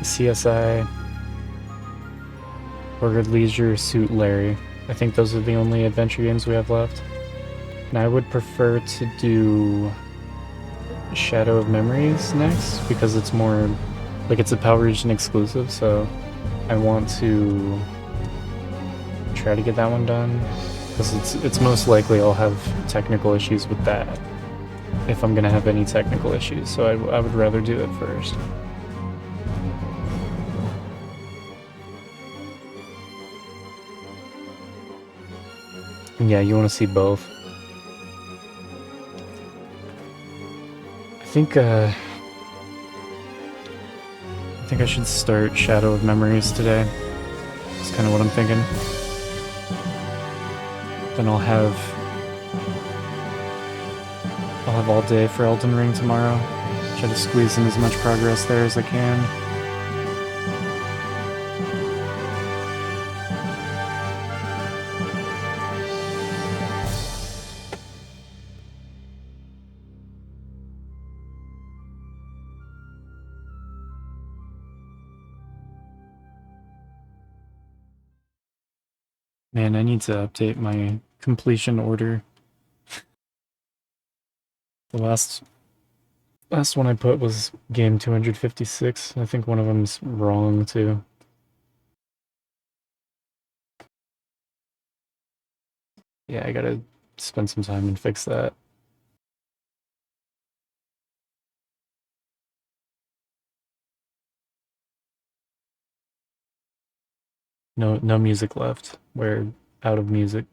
CSI. Ordered Leisure Suit Larry. I think those are the only adventure games we have left. And I would prefer to do Shadow of Memories next, because it's more, like, it's a Power Region exclusive, so I want to try to get that one done, because it's most likely I'll have technical issues with that, if I'm gonna have any technical issues, so I would rather do it first. And yeah, you want to see both. I think I should start Shadow of Memories today. That's kind of what I'm thinking. Then I'll have all day for Elden Ring tomorrow. Try to squeeze in as much progress there as I can. Man, I need to update my completion order. The last one I put was game 256. I think one of them's wrong too. Yeah, I gotta spend some time and fix that. No music left. We're out of music.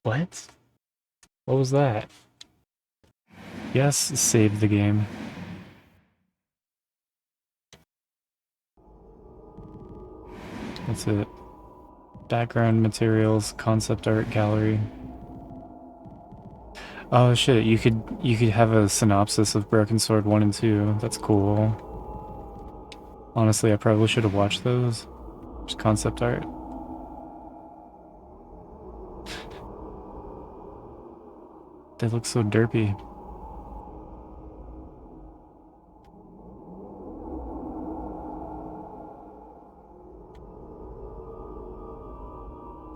What? What was that? Yes, save the game. That's it. Background materials, concept art gallery. Oh shit, you could have a synopsis of Broken Sword 1 and 2. That's cool. Honestly, I probably should have watched those. Just concept art. They look so derpy.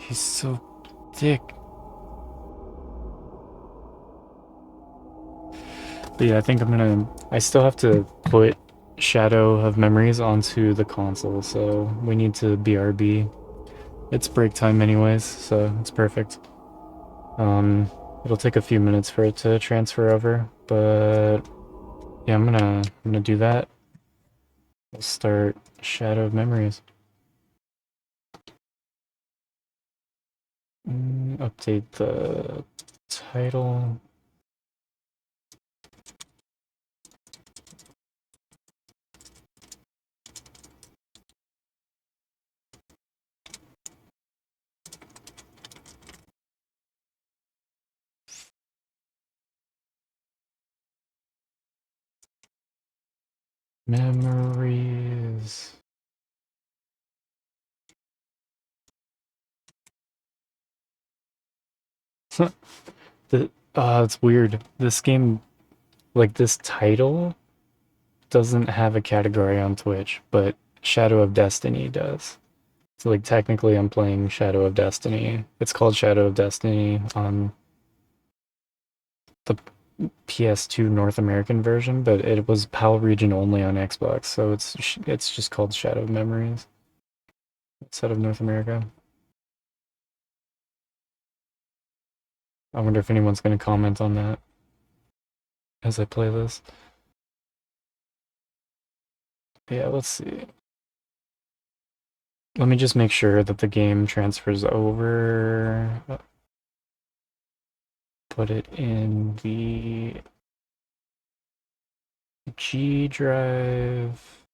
He's so thick. But yeah, I think I still have to put Shadow of Memories onto the console, so we need to BRB. It's break time anyways, so it's perfect. It'll take a few minutes for it to transfer over, but yeah, I'm gonna do that. We'll start Shadow of Memories. Update the title. Memories. It's weird. This game, like, this title doesn't have a category on Twitch, but Shadow of Destiny does. So, like, technically I'm playing Shadow of Destiny. It's called Shadow of Destiny on the PS2 North American version, but it was PAL region only on Xbox, so it's just called Shadow of Memories instead of North America. I wonder if anyone's going to comment on that as I play this. Yeah, let's see. Let me just make sure that the game transfers over. Put it in the G drive.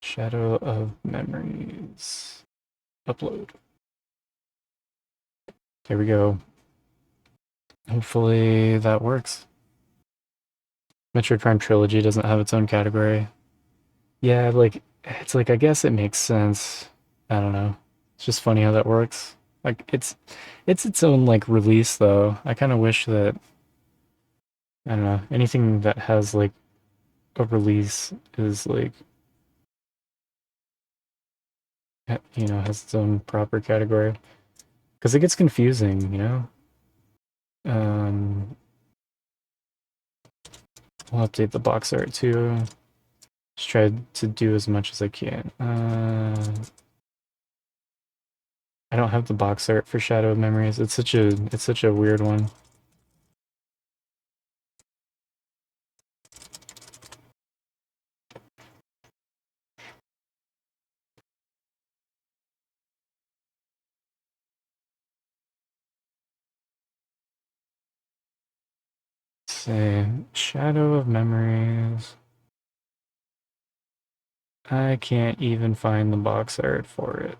Shadow of Memories. Upload. There we go. Hopefully that works. Metroid Prime Trilogy doesn't have its own category. Yeah, like, it's like, I guess it makes sense. I don't know. It's just funny how that works. Like, it's its own, like, release, though. I kind of wish that, I don't know, anything that has, like, a release is, like, you know, has its own proper category. Because it gets confusing, you know? I'll update the box art too. Just try to do as much as I can. I don't have the box art for Shadow of Memories. It's such a weird one. Say Shadow of Memories. I can't even find the box art for it.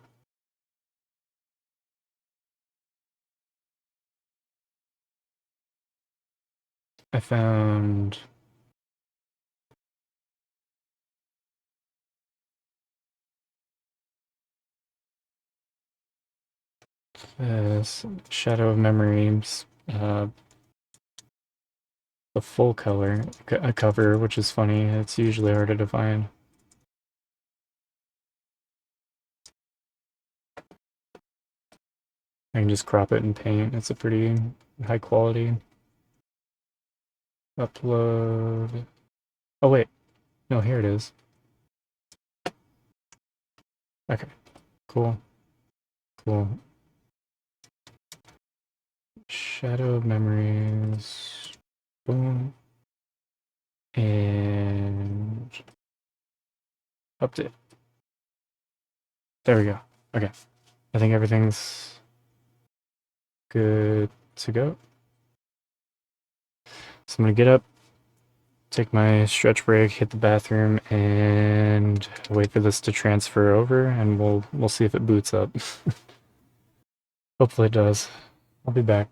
I found this Shadow of Memories, the full color cover, which is funny. It's usually harder to find. I can just crop it in Paint. It's a pretty high quality. Upload. Oh wait, no, here it is. Okay, cool. Shadow of Memories. Boom. And update. There we go. Okay. I think everything's good to go. So I'm gonna get up, take my stretch break, hit the bathroom, and wait for this to transfer over, and we'll see if it boots up. Hopefully it does. I'll be back.